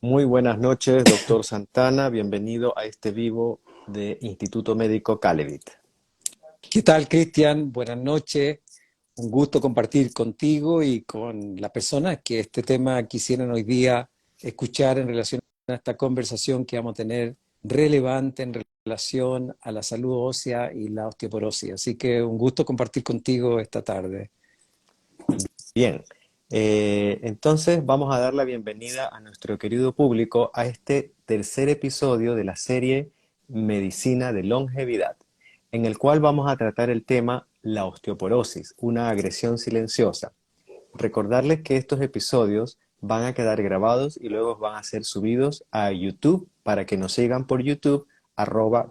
Muy buenas noches, doctor Santana. Bienvenido a este vivo de Instituto Médico Calevit. ¿Qué tal, Cristian? Buenas noches. Un gusto compartir contigo y con las personas que este tema quisieran hoy día escuchar en relación a esta conversación que vamos a tener relevante en relación a la salud ósea y la osteoporosis. Así que un gusto compartir contigo esta tarde. Bien, entonces vamos a dar la bienvenida a nuestro querido público a este tercer episodio de la serie Medicina de Longevidad, en el cual vamos a tratar el tema la osteoporosis, una agresión silenciosa. Recordarles que estos episodios van a quedar grabados y luego van a ser subidos a YouTube para que nos sigan por YouTube,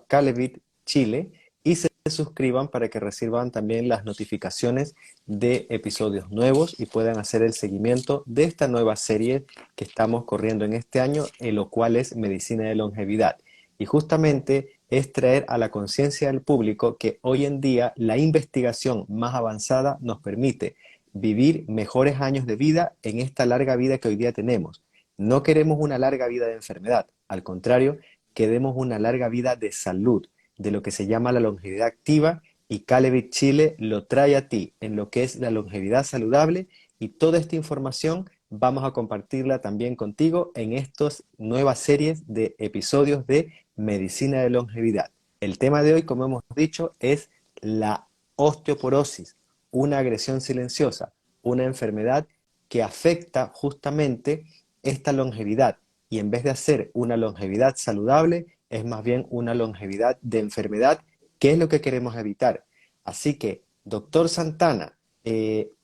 @Calevit Chile, y se suscriban para que reciban también las notificaciones de episodios nuevos y puedan hacer el seguimiento de esta nueva serie que estamos corriendo en este año, en lo cual es Medicina de Longevidad. Y justamente es traer a la conciencia del público que hoy en día la investigación más avanzada nos permite vivir mejores años de vida en esta larga vida que hoy día tenemos. No queremos una larga vida de enfermedad, al contrario, queremos una larga vida de salud, de lo que se llama la longevidad activa, y Calevit Chile lo trae a ti en lo que es la longevidad saludable, y toda esta información vamos a compartirla también contigo en estas nuevas series de episodios de Medicina de Longevidad. El tema de hoy, como hemos dicho, es la osteoporosis, una agresión silenciosa, una enfermedad que afecta justamente esta longevidad, y en vez de hacer una longevidad saludable, es más bien una longevidad de enfermedad, que es lo que queremos evitar. Así que, doctor Santana,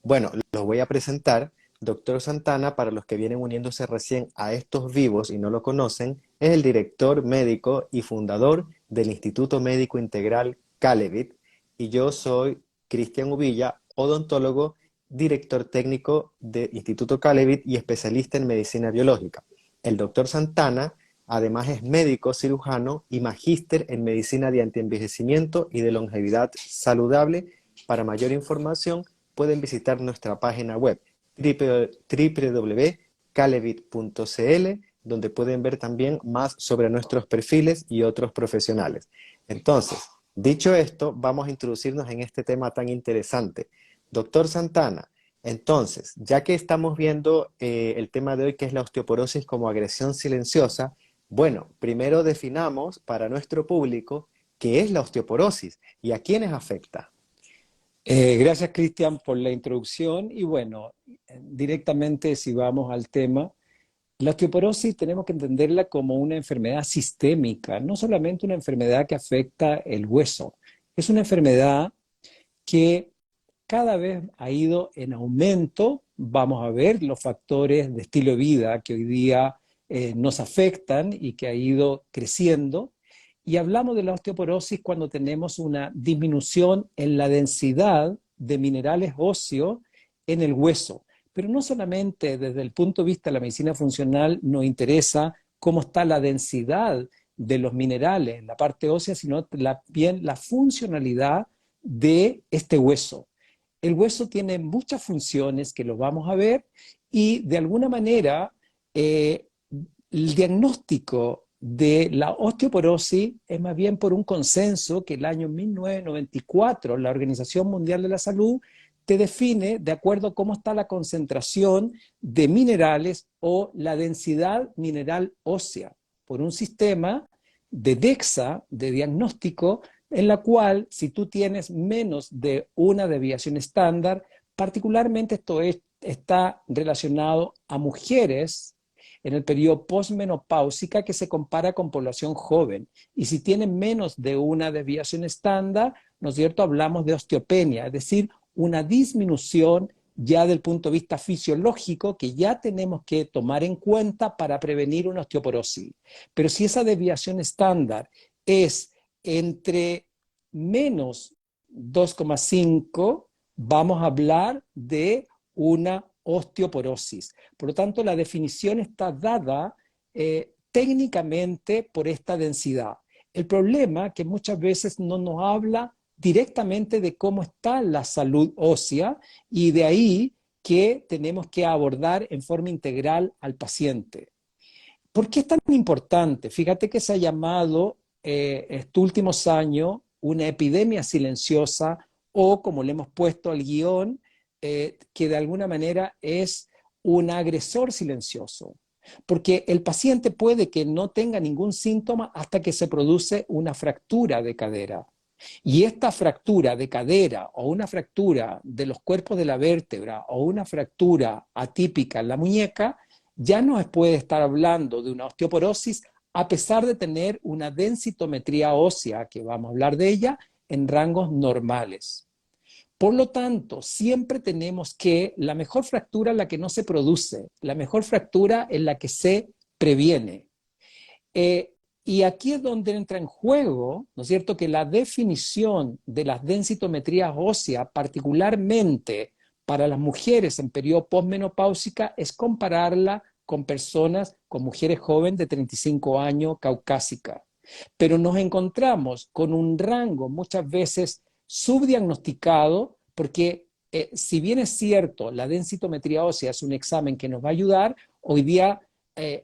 bueno, los voy a presentar. Doctor Santana, para los que vienen uniéndose recién a estos vivos y no lo conocen, es el director médico y fundador del Instituto Médico Integral Calevit, y yo soy Cristian Uvilla, odontólogo, director técnico del Instituto Calevit y especialista en medicina biológica. El doctor Santana además es médico cirujano y magíster en medicina de antienvejecimiento y de longevidad saludable. Para mayor información pueden visitar nuestra página web www.calevit.cl, donde pueden ver también más sobre nuestros perfiles y otros profesionales. Entonces, dicho esto, vamos a introducirnos en este tema tan interesante. Doctor Santana, entonces, ya que estamos viendo el tema de hoy, que es la osteoporosis como agresión silenciosa, bueno, primero definamos para nuestro público qué es la osteoporosis y a quiénes afecta. Gracias, Cristian, por la introducción. Y bueno, directamente si vamos al tema, la osteoporosis tenemos que entenderla como una enfermedad sistémica, no solamente una enfermedad que afecta el hueso. Es una enfermedad que cada vez ha ido en aumento. Vamos a ver los factores de estilo de vida que hoy día nos afectan y que ha ido creciendo. Y hablamos de la osteoporosis cuando tenemos una disminución en la densidad de minerales óseos en el hueso. Pero no solamente desde el punto de vista de la medicina funcional nos interesa cómo está la densidad de los minerales en la parte ósea, sino bien la funcionalidad de este hueso. El hueso tiene muchas funciones que lo vamos a ver, y de alguna manera el diagnóstico de la osteoporosis es más bien por un consenso que el año 1994 la Organización Mundial de la Salud te define de acuerdo a cómo está la concentración de minerales o la densidad mineral ósea, por un sistema de DEXA, de diagnóstico, en la cual si tú tienes menos de una desviación estándar, particularmente está relacionado a mujeres en el periodo posmenopáusica, que se compara con población joven. Y si tienen menos de una desviación estándar, ¿no es cierto?, hablamos de osteopenia, es decir, una disminución ya del punto de vista fisiológico que ya tenemos que tomar en cuenta para prevenir una osteoporosis. Pero si esa desviación estándar es entre menos 2,5, vamos a hablar de una osteoporosis. Por lo tanto, la definición está dada técnicamente por esta densidad. El problema es que muchas veces no nos habla directamente de cómo está la salud ósea, y de ahí que tenemos que abordar en forma integral al paciente. ¿Por qué es tan importante? Fíjate que se ha llamado estos últimos años una epidemia silenciosa o, como le hemos puesto al guión, que de alguna manera es un agresor silencioso. Porque el paciente puede que no tenga ningún síntoma hasta que se produce una fractura de cadera. Y esta fractura de cadera o una fractura de los cuerpos de la vértebra o una fractura atípica en la muñeca, ya no se puede estar hablando de una osteoporosis a pesar de tener una densitometría ósea, que vamos a hablar de ella, en rangos normales. Por lo tanto, siempre tenemos que la mejor fractura es la que no se produce, la mejor fractura es la que se previene. Eh, y aquí es donde entra en juego, ¿no es cierto?, que la definición de las densitometrías óseas, particularmente para las mujeres en periodo posmenopáusica, es compararla con personas, con mujeres jóvenes de 35 años, caucásicas. Pero nos encontramos con un rango muchas veces subdiagnosticado, porque si bien es cierto, la densitometría ósea es un examen que nos va a ayudar, hoy día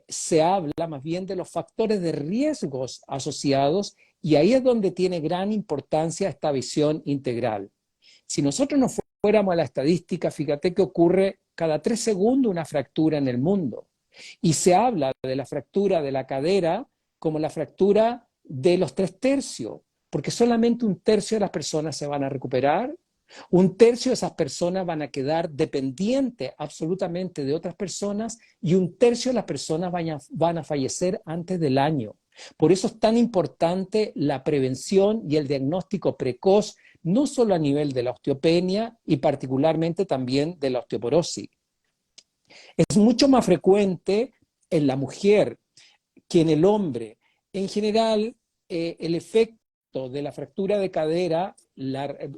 se habla más bien de los factores de riesgos asociados y ahí es donde tiene gran importancia esta visión integral. Si nosotros nos fuéramos a la estadística, fíjate que ocurre cada 3 segundos una fractura en el mundo y se habla de la fractura de la cadera como la fractura de los 3 tercios, porque solamente un tercio de las personas se van a recuperar, un tercio de esas personas van a quedar dependientes absolutamente de otras personas y un tercio de las personas van a fallecer antes del año. Por eso es tan importante la prevención y el diagnóstico precoz, no solo a nivel de la osteopenia y particularmente también de la osteoporosis. Es mucho más frecuente en la mujer que en el hombre. En general, el efecto de la fractura de cadera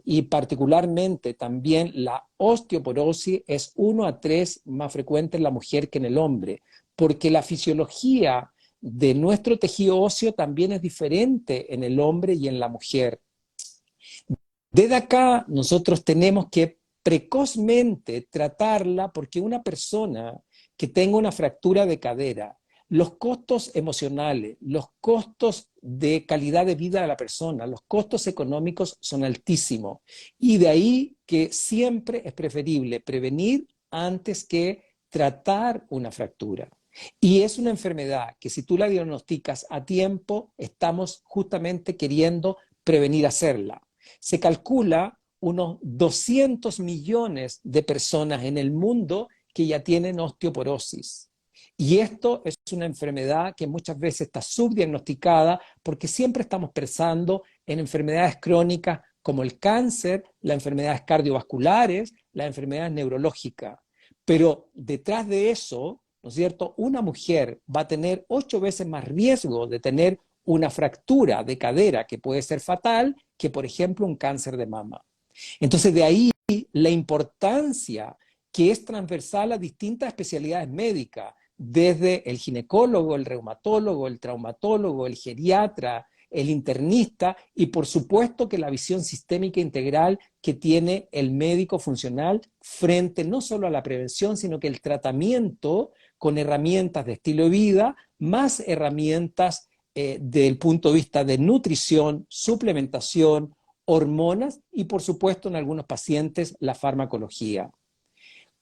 y particularmente también la osteoporosis es 1 a 3 más frecuente en la mujer que en el hombre, porque la fisiología de nuestro tejido óseo también es diferente en el hombre y en la mujer. Desde acá nosotros tenemos que precozmente tratarla porque una persona que tenga una fractura de cadera, los costos emocionales, los costos de calidad de vida de la persona, los costos económicos son altísimos. Y de ahí que siempre es preferible prevenir antes que tratar una fractura. Y es una enfermedad que si tú la diagnosticas a tiempo, estamos justamente queriendo prevenir hacerla. Se calcula unos 200 millones de personas en el mundo que ya tienen osteoporosis. Y esto es una enfermedad que muchas veces está subdiagnosticada porque siempre estamos pensando en enfermedades crónicas como el cáncer, las enfermedades cardiovasculares, las enfermedades neurológicas. Pero detrás de eso, ¿no es cierto?, una mujer va a tener 8 veces más riesgo de tener una fractura de cadera que puede ser fatal que, por ejemplo, un cáncer de mama. Entonces, de ahí la importancia que es transversal a distintas especialidades médicas, desde el ginecólogo, el reumatólogo, el traumatólogo, el geriatra, el internista y por supuesto que la visión sistémica integral que tiene el médico funcional frente no solo a la prevención, sino que el tratamiento con herramientas de estilo de vida, más herramientas del punto de vista de nutrición, suplementación, hormonas y por supuesto en algunos pacientes la farmacología.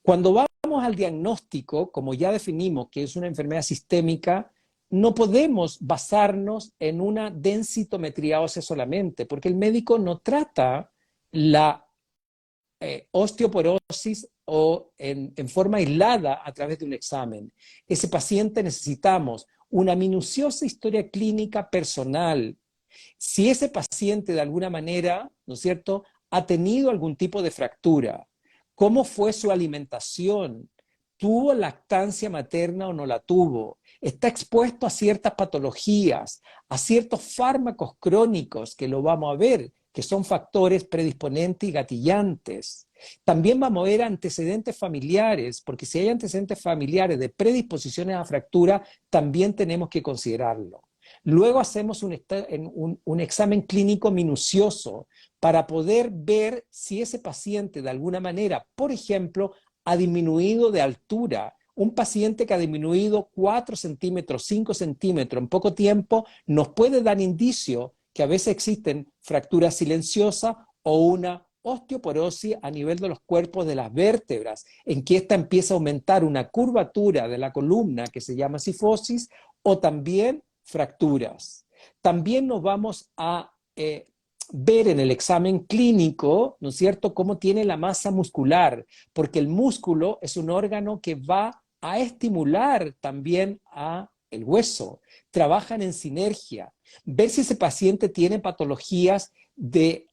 Cuando vamos al diagnóstico, como ya definimos que es una enfermedad sistémica, no podemos basarnos en una densitometría ósea solamente, porque el médico no trata la osteoporosis o en forma aislada a través de un examen. Ese paciente necesitamos una minuciosa historia clínica personal. Si ese paciente de alguna manera, ¿no es cierto?, ha tenido algún tipo de fractura, cómo fue su alimentación, tuvo lactancia materna o no la tuvo, está expuesto a ciertas patologías, a ciertos fármacos crónicos que lo vamos a ver, que son factores predisponentes y gatillantes. También vamos a ver antecedentes familiares, porque si hay antecedentes familiares de predisposiciones a fractura, también tenemos que considerarlo. Luego hacemos un examen clínico minucioso para poder ver si ese paciente de alguna manera, por ejemplo, ha disminuido de altura Un paciente que ha disminuido 4 centímetros, 5 centímetros en poco tiempo nos puede dar indicio que a veces existen fracturas silenciosas o una osteoporosis a nivel de los cuerpos de las vértebras, en que ésta empieza a aumentar una curvatura de la columna que se llama cifosis o también fracturas. También nos vamos a ver en el examen clínico, ¿no es cierto?, cómo tiene la masa muscular, porque el músculo es un órgano que va a estimular también a el hueso. Trabajan en sinergia. Ver si ese paciente tiene patologías de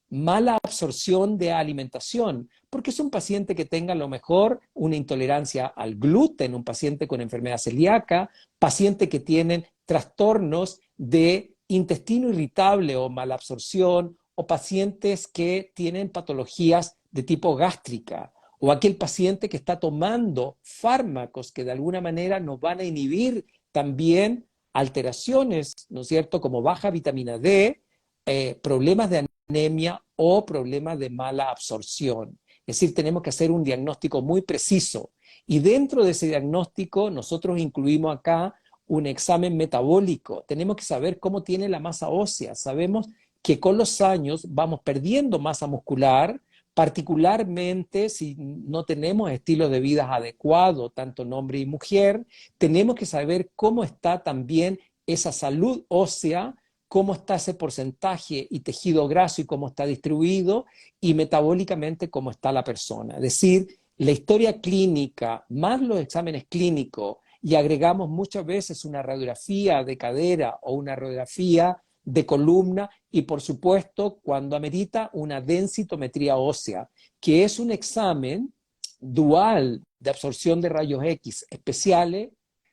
mala absorción de alimentación, porque es un paciente que tenga a lo mejor una intolerancia al gluten, un paciente con enfermedad celíaca, paciente que tienen trastornos de intestino irritable o malabsorción, o pacientes que tienen patologías de tipo gástrica, o aquel paciente que está tomando fármacos que de alguna manera nos van a inhibir también alteraciones, ¿no es cierto?, como baja vitamina D, problemas de anemia o problemas de mala absorción. Es decir, tenemos que hacer un diagnóstico muy preciso. Y dentro de ese diagnóstico nosotros incluimos acá un examen metabólico. Tenemos que saber cómo tiene la masa ósea. Sabemos que con los años vamos perdiendo masa muscular, particularmente si no tenemos estilos de vida adecuados, tanto en hombre y mujer. Tenemos que saber cómo está también esa salud ósea, cómo está ese porcentaje y tejido graso y cómo está distribuido, y metabólicamente cómo está la persona. Es decir, la historia clínica más los exámenes clínicos, y agregamos muchas veces una radiografía de cadera o una radiografía de columna, y por supuesto cuando amerita una densitometría ósea, que es un examen dual de absorción de rayos X especiales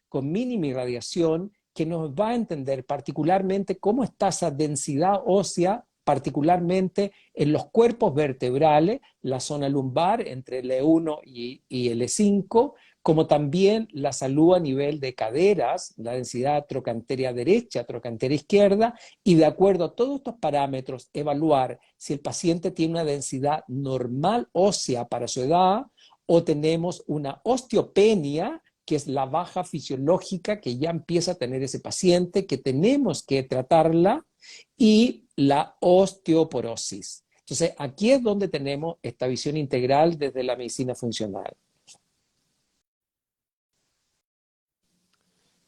con mínima irradiación, que nos va a entender particularmente cómo está esa densidad ósea, particularmente en los cuerpos vertebrales, la zona lumbar entre el E1 y el E5, como también la salud a nivel de caderas, la densidad trocanteria derecha, trocanteria izquierda, y de acuerdo a todos estos parámetros, evaluar si el paciente tiene una densidad normal ósea para su edad o tenemos una osteopenia, que es la baja fisiológica que ya empieza a tener ese paciente, que tenemos que tratarla, y la osteoporosis. Entonces, aquí es donde tenemos esta visión integral desde la medicina funcional.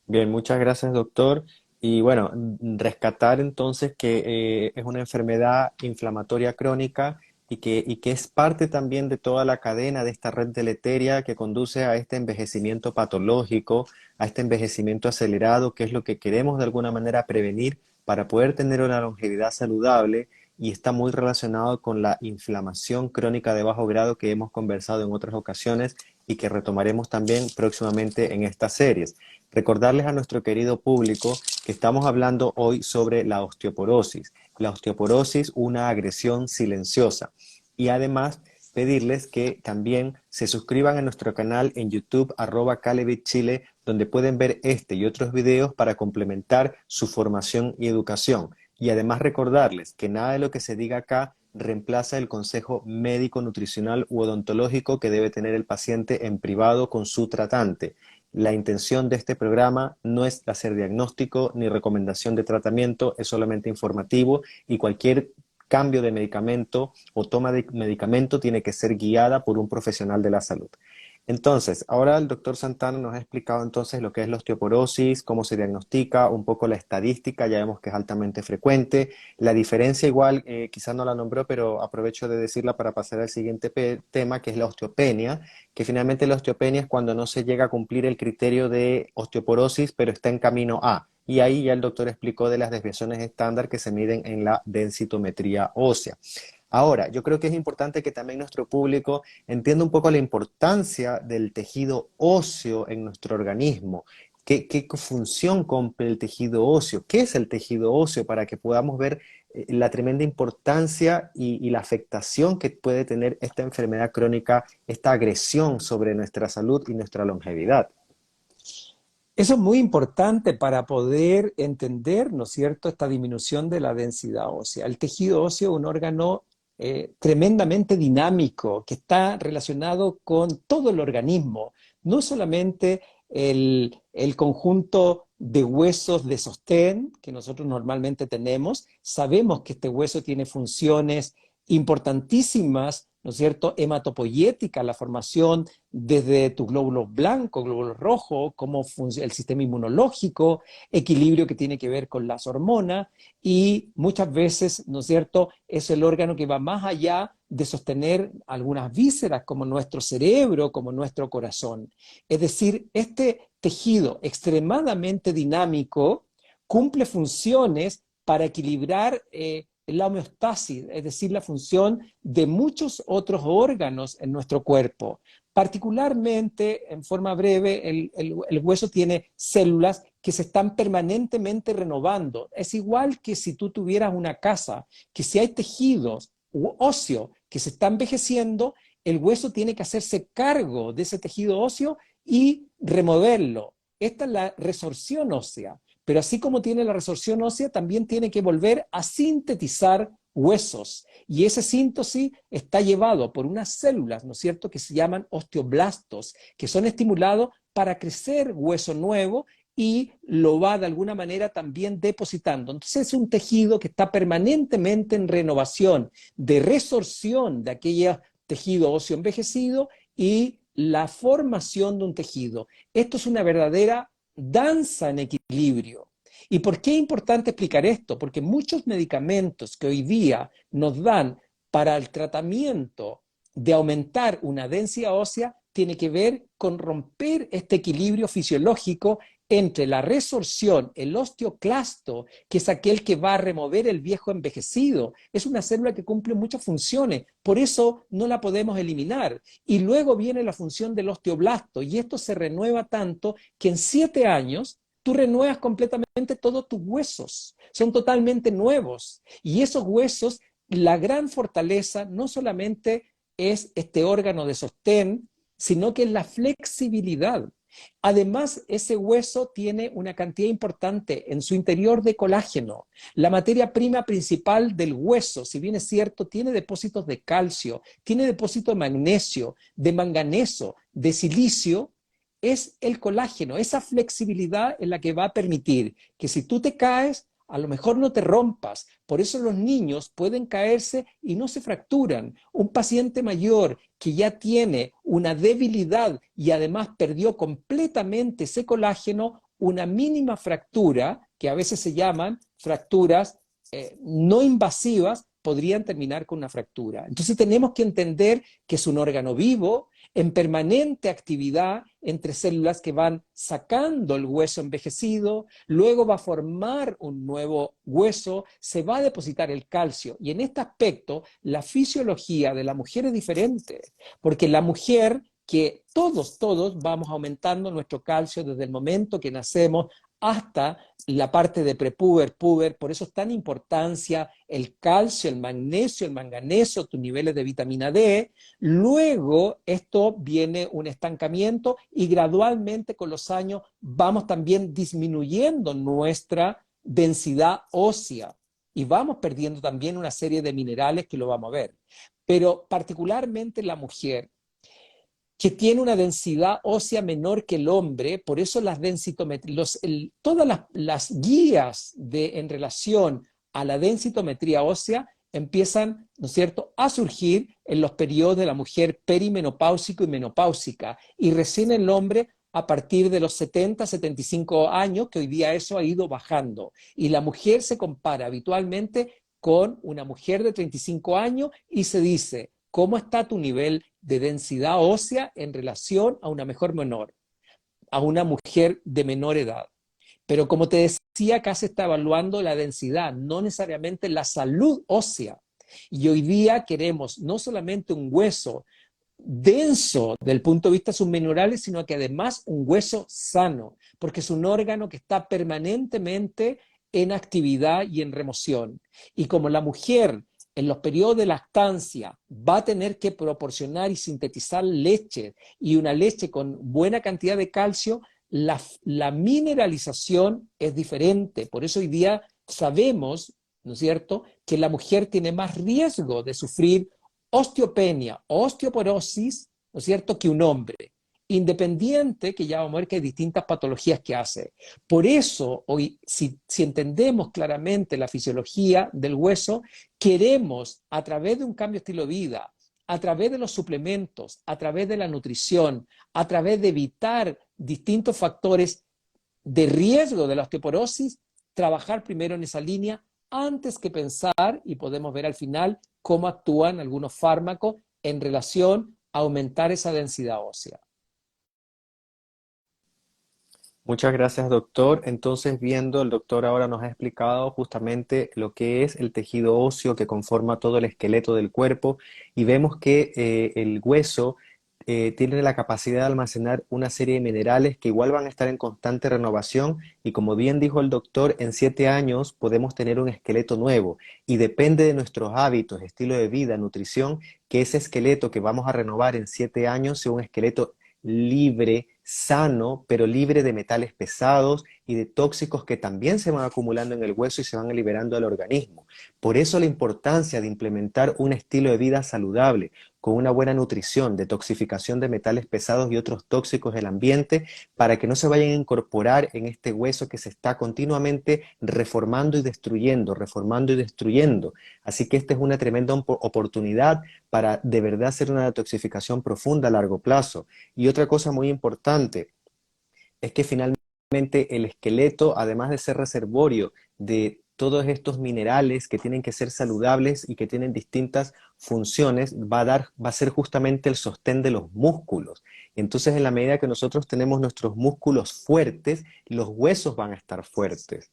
Bien, muchas gracias, doctor. Y bueno, rescatar entonces que es una enfermedad inflamatoria crónica y que es parte también de toda la cadena de esta red deleteria que conduce a este envejecimiento patológico, a este envejecimiento acelerado, que es lo que queremos de alguna manera prevenir para poder tener una longevidad saludable, y está muy relacionado con la inflamación crónica de bajo grado que hemos conversado en otras ocasiones y que retomaremos también próximamente en estas series. Recordarles a nuestro querido público que estamos hablando hoy sobre la osteoporosis. La osteoporosis, una agresión silenciosa. Y además pedirles que también se suscriban a nuestro canal en YouTube, @CalebitChile, donde pueden ver este y otros videos para complementar su formación y educación. Y además recordarles que nada de lo que se diga acá reemplaza el consejo médico, nutricional u odontológico que debe tener el paciente en privado con su tratante. La intención de este programa no es hacer diagnóstico ni recomendación de tratamiento, es solamente informativo, y cualquier cambio de medicamento o toma de medicamento tiene que ser guiada por un profesional de la salud. Entonces, ahora el doctor Santana nos ha explicado entonces lo que es la osteoporosis, cómo se diagnostica, un poco la estadística, ya vemos que es altamente frecuente. La diferencia igual, quizás no la nombró, pero aprovecho de decirla para pasar al siguiente tema, que es la osteopenia, que finalmente la osteopenia es cuando no se llega a cumplir el criterio de osteoporosis, pero está en camino a. Y ahí ya el doctor explicó de las desviaciones estándar que se miden en la densitometría ósea. Ahora, yo creo que es importante que también nuestro público entienda un poco la importancia del tejido óseo en nuestro organismo. ¿Qué función cumple el tejido óseo? ¿Qué es el tejido óseo? Para que podamos ver la tremenda importancia y la afectación que puede tener esta enfermedad crónica, esta agresión sobre nuestra salud y nuestra longevidad. Eso es muy importante para poder entender, ¿no es cierto?, esta disminución de la densidad ósea. El tejido óseo es un órgano tremendamente dinámico, que está relacionado con todo el organismo, no solamente el conjunto de huesos de sostén que nosotros normalmente tenemos. Sabemos que este hueso tiene funciones importantísimas, ¿no es cierto?, hematopoyética, la formación desde tus glóbulos blancos, glóbulos rojos, cómo funciona el sistema inmunológico, equilibrio que tiene que ver con las hormonas, y muchas veces, ¿no es cierto?, es el órgano que va más allá de sostener algunas vísceras como nuestro cerebro, como nuestro corazón. Es decir, este tejido extremadamente dinámico cumple funciones para equilibrar la homeostasis, es decir, la función de muchos otros órganos en nuestro cuerpo. Particularmente, en forma breve, el hueso tiene células que se están permanentemente renovando. Es igual que si tú tuvieras una casa, que si hay tejidos óseos que se están envejeciendo, el hueso tiene que hacerse cargo de ese tejido óseo y removerlo. Esta es la resorción ósea. Pero así como tiene la resorción ósea, también tiene que volver a sintetizar huesos. Y ese síntesis está llevado por unas células, ¿no es cierto?, que se llaman osteoblastos, que son estimulados para crecer hueso nuevo y lo va de alguna manera también depositando. Entonces es un tejido que está permanentemente en renovación, de resorción de aquel tejido óseo envejecido y la formación de un tejido. Esto es una verdadera danza en equilibrio. ¿Y por qué es importante explicar esto? Porque muchos medicamentos que hoy día nos dan para el tratamiento de aumentar una densidad ósea tiene que ver con romper este equilibrio fisiológico entre la resorción, el osteoclasto, que es aquel que va a remover el viejo envejecido. Es una célula que cumple muchas funciones, por eso no la podemos eliminar. Y luego viene la función del osteoblasto, y esto se renueva tanto que en 7 años tú renuevas completamente todos tus huesos. Son totalmente nuevos. Y esos huesos, la gran fortaleza no solamente es este órgano de sostén, sino que es la flexibilidad. Además, ese hueso tiene una cantidad importante en su interior de colágeno. La materia prima principal del hueso, si bien es cierto, tiene depósitos de calcio, tiene depósitos de magnesio, de manganeso, de silicio, es el colágeno. Esa flexibilidad es la que va a permitir que si tú te caes, a lo mejor no te rompas. Por eso los niños pueden caerse y no se fracturan. Un paciente mayor que ya tiene una debilidad y además perdió completamente ese colágeno, una mínima fractura, que a veces se llaman fracturas no invasivas, podrían terminar con una fractura. Entonces tenemos que entender que es un órgano vivo, en permanente actividad entre células que van sacando el hueso envejecido, luego va a formar un nuevo hueso, se va a depositar el calcio. Y en este aspecto, la fisiología de la mujer es diferente, porque la mujer, que todos vamos aumentando nuestro calcio desde el momento que nacemos hasta la parte de prepuber, puber, por eso es tan importancia el calcio, el magnesio, el manganeso, tus niveles de vitamina D. Luego esto viene un estancamiento y gradualmente con los años vamos también disminuyendo nuestra densidad ósea y vamos perdiendo también una serie de minerales que lo vamos a ver. Pero particularmente la mujer, que tiene una densidad ósea menor que el hombre, por eso las densitometrías, todas las guías en relación a la densitometría ósea empiezan, ¿no es cierto?, a surgir en los periodos de la mujer perimenopáusico y menopáusica, y recién el hombre a partir de los 70, 75 años, que hoy día eso ha ido bajando. Y la mujer se compara habitualmente con una mujer de 35 años y se dice, ¿cómo está tu nivel de densidad ósea en relación a una mejor menor, a una mujer de menor edad? Pero como te decía, acá se está evaluando la densidad, no necesariamente la salud ósea. Y hoy día queremos no solamente un hueso denso del punto de vista subminerales, sino que además un hueso sano, porque es un órgano que está permanentemente en actividad y en remoción. Y como la mujer en los periodos de lactancia va a tener que proporcionar y sintetizar leche, y una leche con buena cantidad de calcio, la mineralización es diferente. Por eso hoy día sabemos ¿no es cierto?, que la mujer tiene más riesgo de sufrir osteopenia o osteoporosis, ¿no es cierto?, que un hombre. Independiente, que ya vamos a ver que hay distintas patologías que hace. Por eso, hoy, si entendemos claramente la fisiología del hueso, queremos, a través de un cambio de estilo de vida, a través de los suplementos, a través de la nutrición, a través de evitar distintos factores de riesgo de la osteoporosis, trabajar primero en esa línea antes que pensar, y podemos ver al final cómo actúan algunos fármacos en relación a aumentar esa densidad ósea. Muchas gracias, doctor. Entonces, viendo, el doctor ahora nos ha explicado justamente lo que es el tejido óseo que conforma todo el esqueleto del cuerpo y vemos que el hueso tiene la capacidad de almacenar una serie de minerales que igual van a estar en constante renovación y como bien dijo el doctor, en 7 años podemos tener un esqueleto nuevo y depende de nuestros hábitos, estilo de vida, nutrición, que ese esqueleto que vamos a renovar en 7 años sea un esqueleto libre, sano, pero libre de metales pesados y de tóxicos que también se van acumulando en el hueso y se van liberando al organismo. Por eso la importancia de implementar un estilo de vida saludable, con una buena nutrición, detoxificación de metales pesados y otros tóxicos del ambiente, para que no se vayan a incorporar en este hueso que se está continuamente reformando y destruyendo, reformando y destruyendo. Así que esta es una tremenda oportunidad para de verdad hacer una detoxificación profunda a largo plazo. Y otra cosa muy importante es que finalmente el esqueleto, además de ser reservorio de todos estos minerales que tienen que ser saludables y que tienen distintas funciones, va a ser justamente el sostén de los músculos. Entonces, en la medida que nosotros tenemos nuestros músculos fuertes, los huesos van a estar fuertes.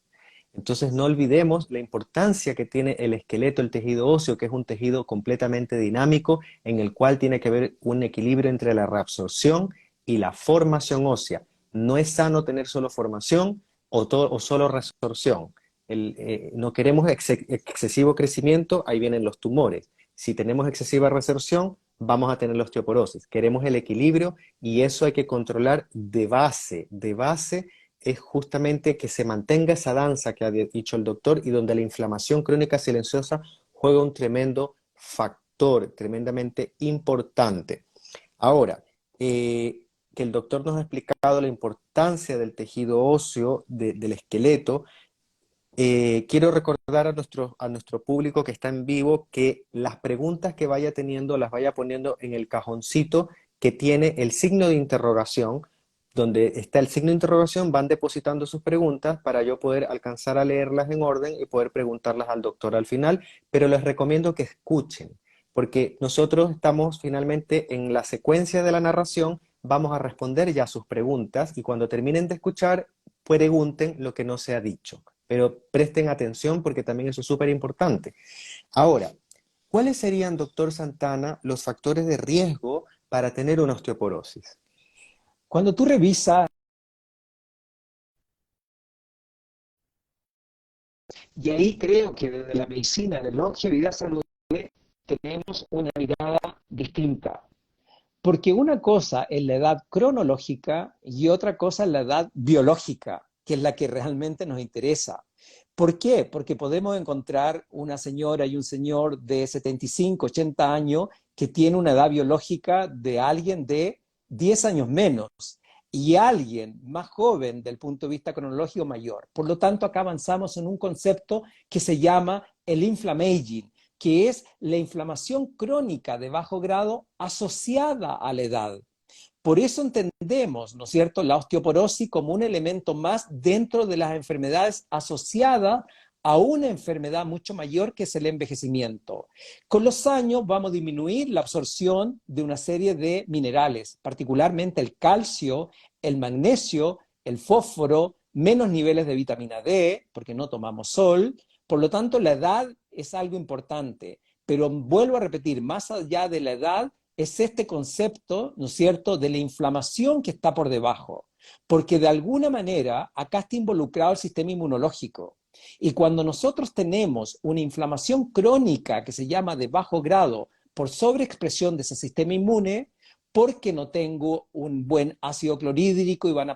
Entonces no olvidemos la importancia que tiene el esqueleto, el tejido óseo, que es un tejido completamente dinámico en el cual tiene que haber un equilibrio entre la reabsorción y la formación ósea. No es sano tener solo formación o solo reabsorción. No queremos excesivo crecimiento, ahí vienen los tumores. Si tenemos excesiva reabsorción, vamos a tener la osteoporosis. Queremos el equilibrio y eso hay que controlar de base. De base es justamente que se mantenga esa danza que ha dicho el doctor y donde la inflamación crónica silenciosa juega un tremendo factor, tremendamente importante. Ahora, que el doctor nos ha explicado la importancia del tejido óseo, del esqueleto, quiero recordar a nuestro público que está en vivo que las preguntas que vaya teniendo las vaya poniendo en el cajoncito que tiene el signo de interrogación. Donde está el signo de interrogación, van depositando sus preguntas para yo poder alcanzar a leerlas en orden y poder preguntarlas al doctor al final, pero les recomiendo que escuchen, porque nosotros estamos finalmente en la secuencia de la narración, vamos a responder ya sus preguntas y cuando terminen de escuchar, pregunten lo que no se ha dicho pero presten atención porque también eso es súper importante. Ahora, ¿cuáles serían, doctor Santana, los factores de riesgo para tener una osteoporosis? Cuando tú revisas, y ahí creo que desde la medicina de longevidad saludable tenemos una mirada distinta. Porque una cosa es la edad cronológica y otra cosa es la edad biológica, que es la que realmente nos interesa. ¿Por qué? Porque podemos encontrar una señora y un señor de 75, 80 años que tiene una edad biológica de alguien de 10 años menos y alguien más joven del punto de vista cronológico mayor. Por lo tanto, acá avanzamos en un concepto que se llama el inflammaging, que es la inflamación crónica de bajo grado asociada a la edad. Por eso entendemos, ¿no es cierto?, la osteoporosis como un elemento más dentro de las enfermedades asociadas a una enfermedad mucho mayor que es el envejecimiento. Con los años vamos a disminuir la absorción de una serie de minerales, particularmente el calcio, el magnesio, el fósforo, menos niveles de vitamina D, porque no tomamos sol. Por lo tanto, la edad es algo importante, pero vuelvo a repetir, más allá de la edad, es este concepto, ¿no es cierto?, de la inflamación que está por debajo, porque de alguna manera acá está involucrado el sistema inmunológico. Y cuando nosotros tenemos una inflamación crónica que se llama de bajo grado por sobreexpresión de ese sistema inmune, porque no tengo un buen ácido clorhídrico y van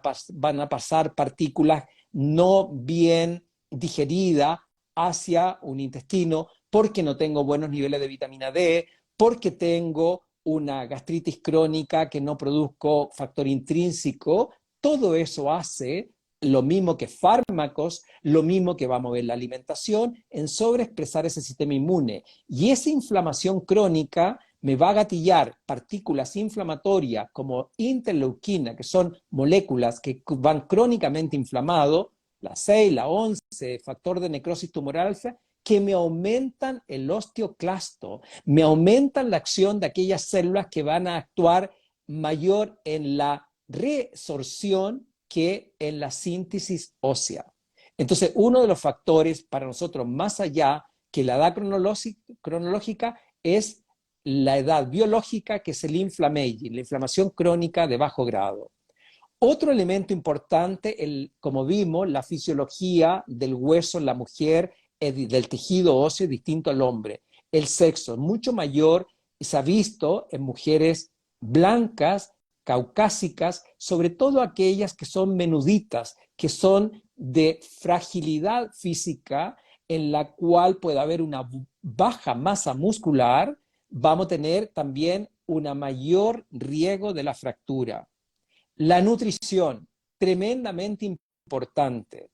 a pasar partículas no bien digeridas hacia un intestino, porque no tengo buenos niveles de vitamina D, porque tengo una gastritis crónica que no produzco factor intrínseco. Todo eso hace lo mismo que fármacos, lo mismo que va a mover la alimentación en sobreexpresar ese sistema inmune. Y esa inflamación crónica me va a gatillar partículas inflamatorias como interleuquina, que son moléculas que van crónicamente inflamados, la 6, la 11, factor de necrosis tumoral, que me aumentan el osteoclasto, me aumentan la acción de aquellas células que van a actuar mayor en la resorción que en la síntesis ósea. Entonces, uno de los factores para nosotros, más allá que la edad cronológica, es la edad biológica, que es el inflammaging, la inflamación crónica de bajo grado. Otro elemento importante, como vimos, la fisiología del hueso en la mujer, del tejido óseo, es distinto al hombre. El sexo es mucho mayor y se ha visto en mujeres blancas, caucásicas, sobre todo aquellas que son menuditas, que son de fragilidad física, en la cual puede haber una baja masa muscular, vamos a tener también una mayor riesgo de la fractura. La nutrición, tremendamente importante.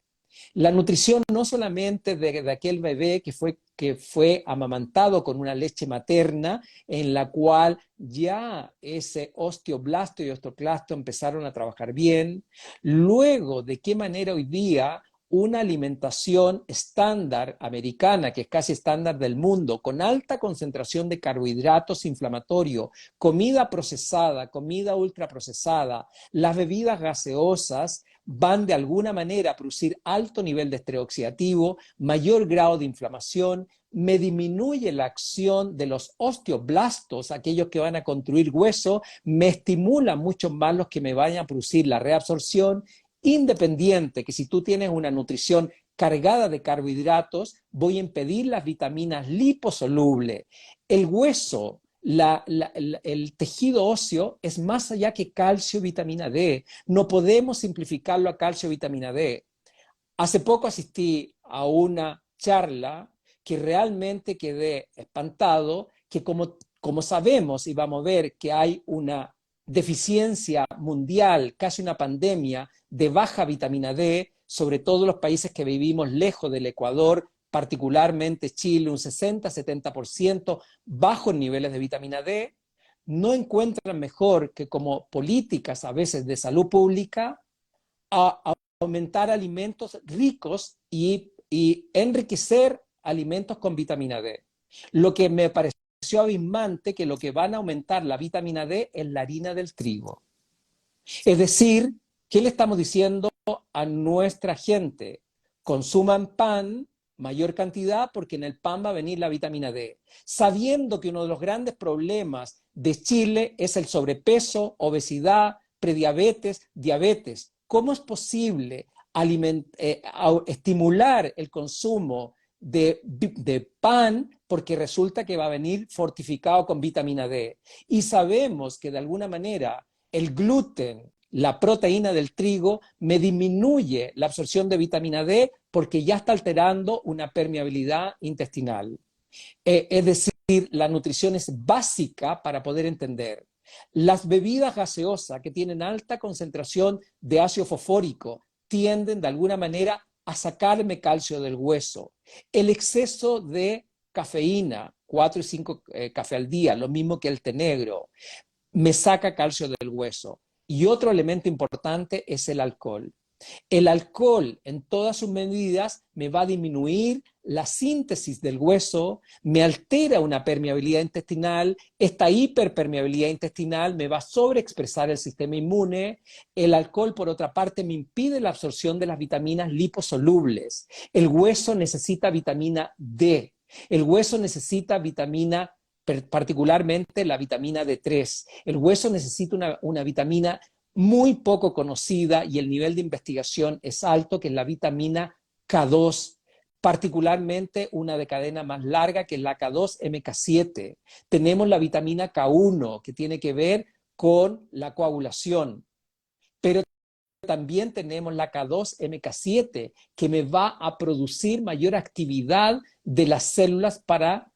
La nutrición no solamente de aquel bebé que fue amamantado con una leche materna, en la cual ya ese osteoblasto y osteoclasto empezaron a trabajar bien. Luego, de qué manera hoy día una alimentación estándar americana, que es casi estándar del mundo, con alta concentración de carbohidratos inflamatorios, comida procesada, comida ultraprocesada, las bebidas gaseosas, van de alguna manera a producir alto nivel de estrés oxidativo, mayor grado de inflamación, me disminuye la acción de los osteoblastos, aquellos que van a construir hueso, me estimula mucho más los que me vayan a producir la reabsorción, independiente que si tú tienes una nutrición cargada de carbohidratos, voy a impedir las vitaminas liposolubles. El hueso, el tejido óseo es más allá que calcio, vitamina D. No podemos simplificarlo a calcio, vitamina D. Hace poco asistí a una charla que realmente quedé espantado, que como sabemos y vamos a ver que hay una deficiencia mundial, casi una pandemia de baja vitamina D, sobre todo los países que vivimos lejos del Ecuador, particularmente Chile, un 60-70% bajos niveles de vitamina D, no encuentran mejor que como políticas a veces de salud pública a aumentar alimentos ricos y enriquecer alimentos con vitamina D. Lo que me pareció abismante que lo que van a aumentar la vitamina D es la harina del trigo. Es decir, ¿qué le estamos diciendo a nuestra gente? Consuman pan, mayor cantidad, porque en el pan va a venir la vitamina D. Sabiendo que uno de los grandes problemas de Chile es el sobrepeso, obesidad, prediabetes, diabetes. ¿Cómo es posible estimular el consumo de pan? Porque resulta que va a venir fortificado con vitamina D. Y sabemos que de alguna manera el gluten, la proteína del trigo, me disminuye la absorción de vitamina D porque ya está alterando una permeabilidad intestinal. Es decir, la nutrición es básica para poder entender. Las bebidas gaseosas que tienen alta concentración de ácido fosfórico tienden de alguna manera a sacarme calcio del hueso. El exceso de cafeína, 4 y 5 café al día, lo mismo que el té negro, me saca calcio del hueso. Y otro elemento importante es el alcohol. El alcohol en todas sus medidas me va a disminuir la síntesis del hueso, me altera una permeabilidad intestinal, esta hiperpermeabilidad intestinal me va a sobreexpresar el sistema inmune. El alcohol, por otra parte, me impide la absorción de las vitaminas liposolubles. El hueso necesita vitamina D. El hueso necesita particularmente la vitamina D3. El hueso necesita una vitamina muy poco conocida y el nivel de investigación es alto, que es la vitamina K2, particularmente una de cadena más larga que es la K2-MK7. Tenemos la vitamina K1, que tiene que ver con la coagulación, pero también tenemos la K2-MK7, que me va a producir mayor actividad de las células para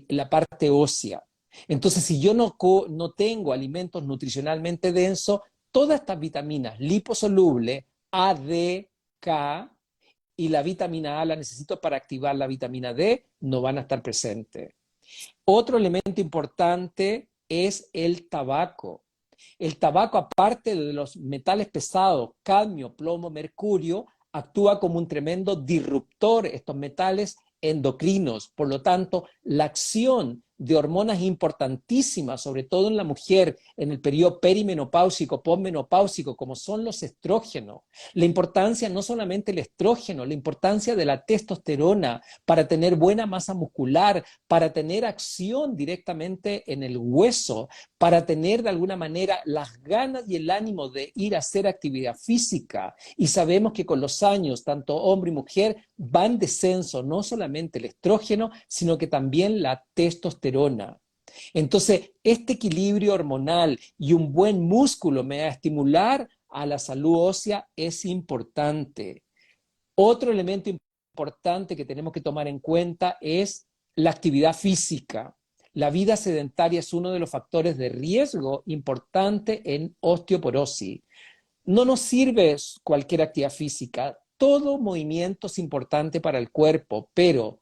la parte ósea. Entonces, si yo no tengo alimentos nutricionalmente densos, todas estas vitaminas liposolubles, A, D, K, y la vitamina A la necesito para activar la vitamina D, no van a estar presentes. Otro elemento importante es el tabaco. El tabaco, aparte de los metales pesados, cadmio, plomo, mercurio, actúa como un tremendo disruptor, estos metales endocrinos. Por lo tanto, la acción de hormonas importantísimas, sobre todo en la mujer, en el periodo perimenopáusico, posmenopáusico, como son los estrógenos. La importancia no solamente el estrógeno, la importancia de la testosterona para tener buena masa muscular, para tener acción directamente en el hueso, para tener de alguna manera las ganas y el ánimo de ir a hacer actividad física. Y sabemos que con los años, tanto hombre y mujer, va en descenso no solamente el estrógeno, sino que también la testosterona. Entonces, este equilibrio hormonal y un buen músculo me va a estimular a la salud ósea es importante. Otro elemento importante que tenemos que tomar en cuenta es la actividad física. La vida sedentaria es uno de los factores de riesgo importante en osteoporosis. No nos sirve cualquier actividad física. Todo movimiento es importante para el cuerpo, pero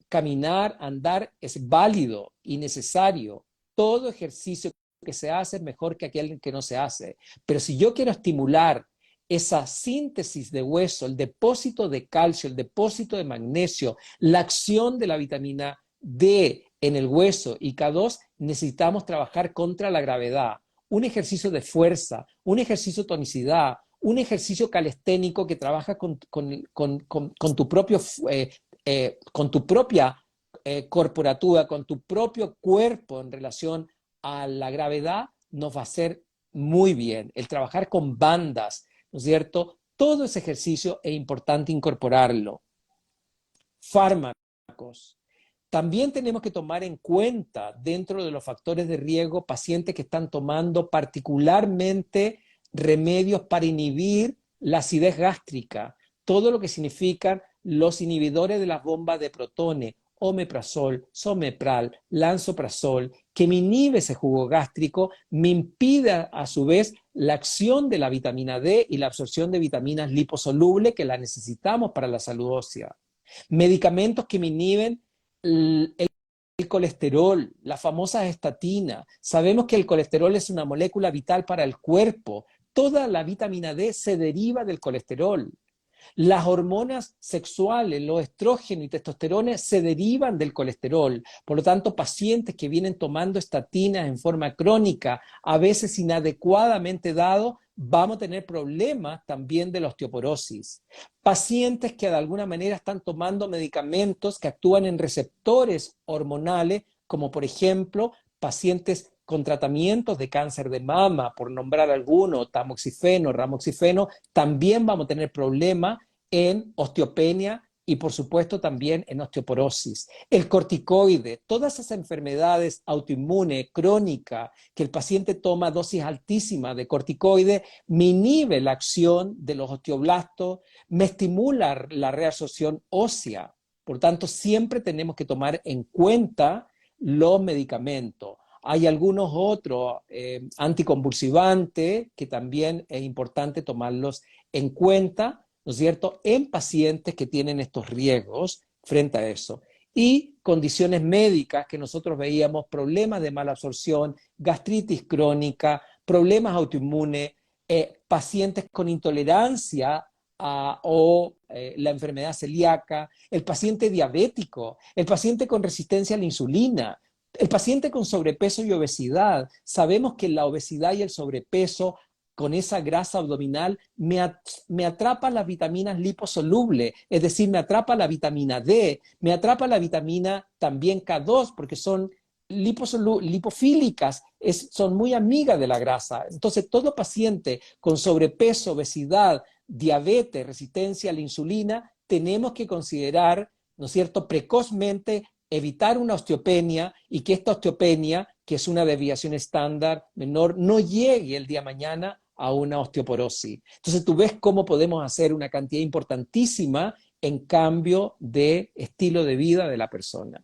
caminar, andar es válido y necesario. Todo ejercicio que se hace es mejor que aquel que no se hace. Pero si yo quiero estimular esa síntesis de hueso, el depósito de calcio, el depósito de magnesio, la acción de la vitamina D en el hueso y K2, necesitamos trabajar contra la gravedad. Un ejercicio de fuerza, un ejercicio de tonicidad, un ejercicio calisténico que trabaja con tu propio con tu propia corporatura, con tu propio cuerpo en relación a la gravedad, nos va a hacer muy bien. El trabajar con bandas, ¿no es cierto? Todo ese ejercicio es importante incorporarlo. Fármacos. También tenemos que tomar en cuenta dentro de los factores de riesgo pacientes que están tomando particularmente remedios para inhibir la acidez gástrica, todo lo que significan los inhibidores de las bombas de protones, omeprazol, somepral, lansoprazol, que me inhibe ese jugo gástrico, me impide a su vez la acción de la vitamina D y la absorción de vitaminas liposolubles que la necesitamos para la salud ósea. Medicamentos que me inhiben el colesterol, la famosa estatina. Sabemos que el colesterol es una molécula vital para el cuerpo. Toda la vitamina D se deriva del colesterol. Las hormonas sexuales, los estrógenos y testosterona se derivan del colesterol. Por lo tanto, pacientes que vienen tomando estatinas en forma crónica, a veces inadecuadamente dado, vamos a tener problemas también de la osteoporosis. Pacientes que de alguna manera están tomando medicamentos que actúan en receptores hormonales, como por ejemplo, pacientes con tratamientos de cáncer de mama, por nombrar alguno, tamoxifeno, ramoxifeno, también vamos a tener problemas en osteopenia y por supuesto también en osteoporosis. El corticoide, todas esas enfermedades autoinmunes, crónicas, que el paciente toma dosis altísimas de corticoide, me inhibe la acción de los osteoblastos, me estimula la reabsorción ósea. Por tanto, siempre tenemos que tomar en cuenta los medicamentos. Hay algunos otros anticonvulsivantes que también es importante tomarlos en cuenta, ¿no es cierto?, en pacientes que tienen estos riesgos frente a eso. Y condiciones médicas que nosotros veíamos, problemas de mala absorción, gastritis crónica, problemas autoinmunes, pacientes con intolerancia o la enfermedad celíaca, el paciente diabético, el paciente con resistencia a la insulina, el paciente con sobrepeso y obesidad. Sabemos que la obesidad y el sobrepeso con esa grasa abdominal me atrapa las vitaminas liposolubles, es decir, me atrapa la vitamina D, me atrapa la vitamina también K2, porque son lipofílicas, son muy amigas de la grasa. Entonces, todo paciente con sobrepeso, obesidad, diabetes, resistencia a la insulina, tenemos que considerar, ¿no es cierto?, precozmente evitar una osteopenia y que esta osteopenia, que es una desviación estándar menor, no llegue el día de mañana a una osteoporosis. Entonces tú ves cómo podemos hacer una cantidad importantísima en cambio de estilo de vida de la persona.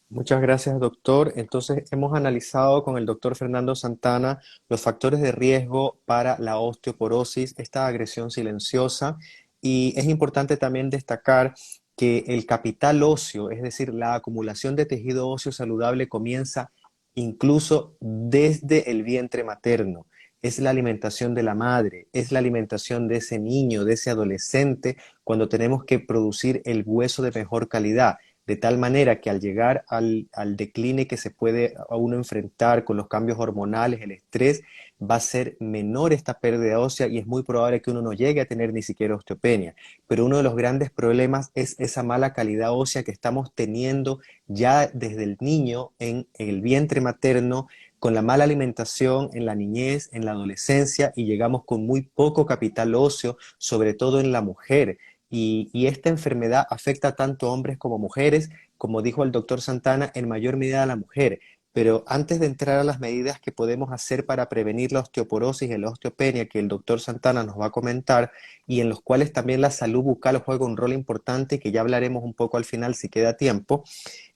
Muchas gracias, doctor. Entonces, hemos analizado con el doctor Fernando Santana los factores de riesgo para la osteoporosis, esta agresión silenciosa, y es importante también destacar que el capital óseo, es decir, la acumulación de tejido óseo saludable, comienza incluso desde el vientre materno. Es la alimentación de la madre, es la alimentación de ese niño, de ese adolescente, cuando tenemos que producir el hueso de mejor calidad. De tal manera que al llegar al decline que se puede a uno enfrentar con los cambios hormonales, el estrés, va a ser menor esta pérdida ósea y es muy probable que uno no llegue a tener ni siquiera osteopenia. Pero uno de los grandes problemas es esa mala calidad ósea que estamos teniendo ya desde el niño en el vientre materno, con la mala alimentación en la niñez, en la adolescencia, y llegamos con muy poco capital óseo, sobre todo en la mujer. Y esta enfermedad afecta tanto a hombres como mujeres, como dijo el doctor Santana, en mayor medida a la mujer. Pero antes de entrar a las medidas que podemos hacer para prevenir la osteoporosis y la osteopenia, que el doctor Santana nos va a comentar, y en los cuales también la salud bucal juega un rol importante, que ya hablaremos un poco al final si queda tiempo,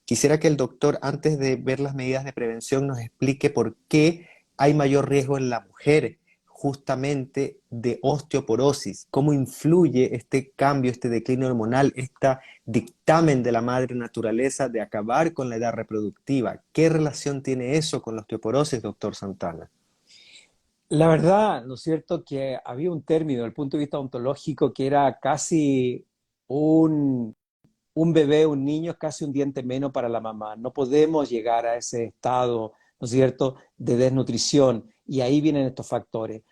quisiera que el doctor, antes de ver las medidas de prevención, nos explique por qué hay mayor riesgo en la mujer justamente de osteoporosis, cómo influye este cambio, este declínio hormonal, este dictamen de la madre naturaleza de acabar con la edad reproductiva. ¿Qué relación tiene eso con la osteoporosis, doctor Santana? La verdad, ¿no es cierto?, que había un término desde el punto de vista ontológico que era casi un, un bebé, un niño es casi un diente menos para la mamá. No podemos llegar a ese estado, ¿no es cierto?, de desnutrición. Y ahí vienen estos factores.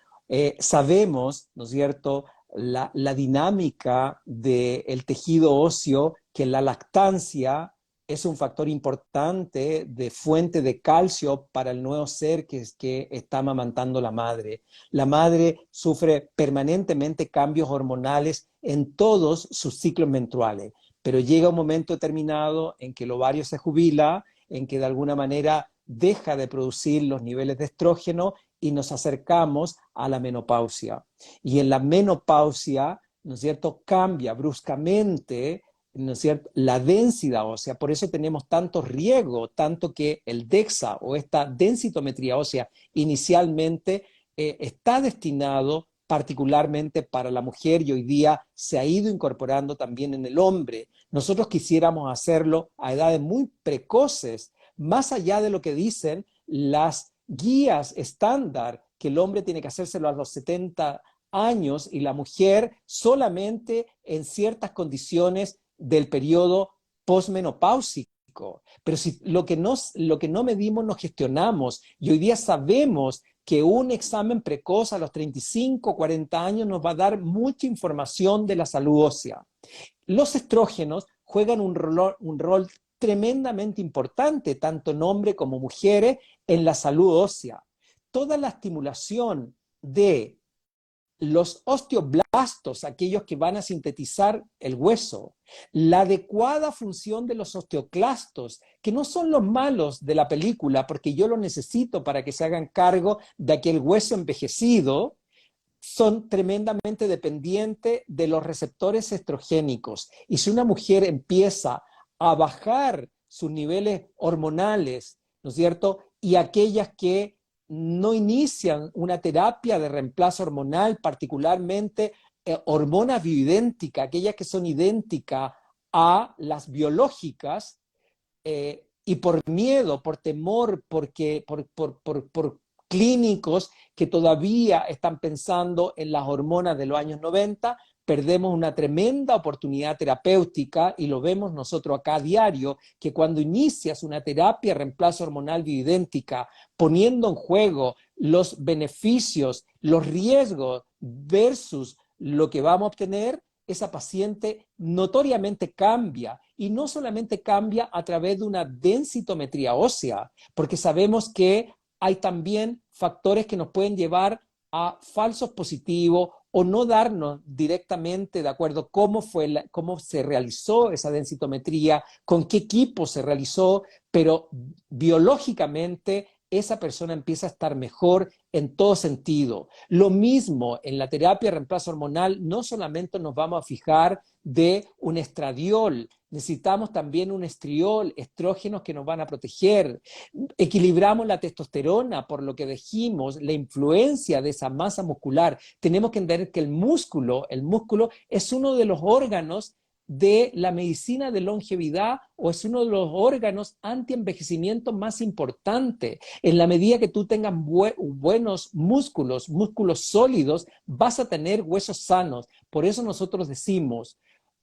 Sabemos, ¿no es cierto?, la dinámica del tejido óseo, que la lactancia es un factor importante de fuente de calcio para el nuevo ser que está amamantando la madre. La madre sufre permanentemente cambios hormonales en todos sus ciclos menstruales, pero llega un momento determinado en que el ovario se jubila, en que de alguna manera deja de producir los niveles de estrógeno y nos acercamos a la menopausia. Y en la menopausia, ¿no es cierto?, cambia bruscamente, ¿no es cierto?, la densidad ósea. Por eso tenemos tanto riesgo, tanto que el DEXA o esta densitometría ósea inicialmente está destinado particularmente para la mujer y hoy día se ha ido incorporando también en el hombre. Nosotros quisiéramos hacerlo a edades muy precoces, más allá de lo que dicen las guías estándar, que el hombre tiene que hacérselo a los 70 años y la mujer solamente en ciertas condiciones del periodo posmenopáusico. Pero si lo que no medimos, no gestionamos. Y hoy día sabemos que un examen precoz a los 35, 40 años nos va a dar mucha información de la salud ósea. Los estrógenos juegan un rol tremendamente importante, tanto en hombres como mujeres, en la salud ósea. Toda la estimulación de los osteoblastos, aquellos que van a sintetizar el hueso, la adecuada función de los osteoclastos, que no son los malos de la película, porque yo lo necesito para que se hagan cargo de aquel hueso envejecido, son tremendamente dependientes de los receptores estrogénicos. Y si una mujer empieza a bajar sus niveles hormonales, ¿no es cierto?, y aquellas que no inician una terapia de reemplazo hormonal, particularmente hormonas bioidénticas, aquellas que son idénticas a las biológicas, y por miedo, por temor, por clínicos que todavía están pensando en las hormonas de los años 90, perdemos una tremenda oportunidad terapéutica y lo vemos nosotros acá a diario, que cuando inicias una terapia de reemplazo hormonal bioidéntica, poniendo en juego los beneficios, los riesgos versus lo que vamos a obtener, esa paciente notoriamente cambia, y no solamente cambia a través de una densitometría ósea, porque sabemos que hay también factores que nos pueden llevar a falsos positivos o no darnos directamente de acuerdo cómo se realizó esa densitometría, con qué equipo se realizó, pero biológicamente esa persona empieza a estar mejor en todo sentido. Lo mismo en la terapia de reemplazo hormonal, no solamente nos vamos a fijar de un estradiol, necesitamos también un estriol, estrógenos que nos van a proteger. Equilibramos la testosterona, por lo que dijimos, la influencia de esa masa muscular. Tenemos que entender que el músculo es uno de los órganos de la medicina de longevidad o es uno de los órganos antienvejecimiento más importantes. En la medida que tú tengas buenos músculos, músculos sólidos, vas a tener huesos sanos. Por eso nosotros decimos,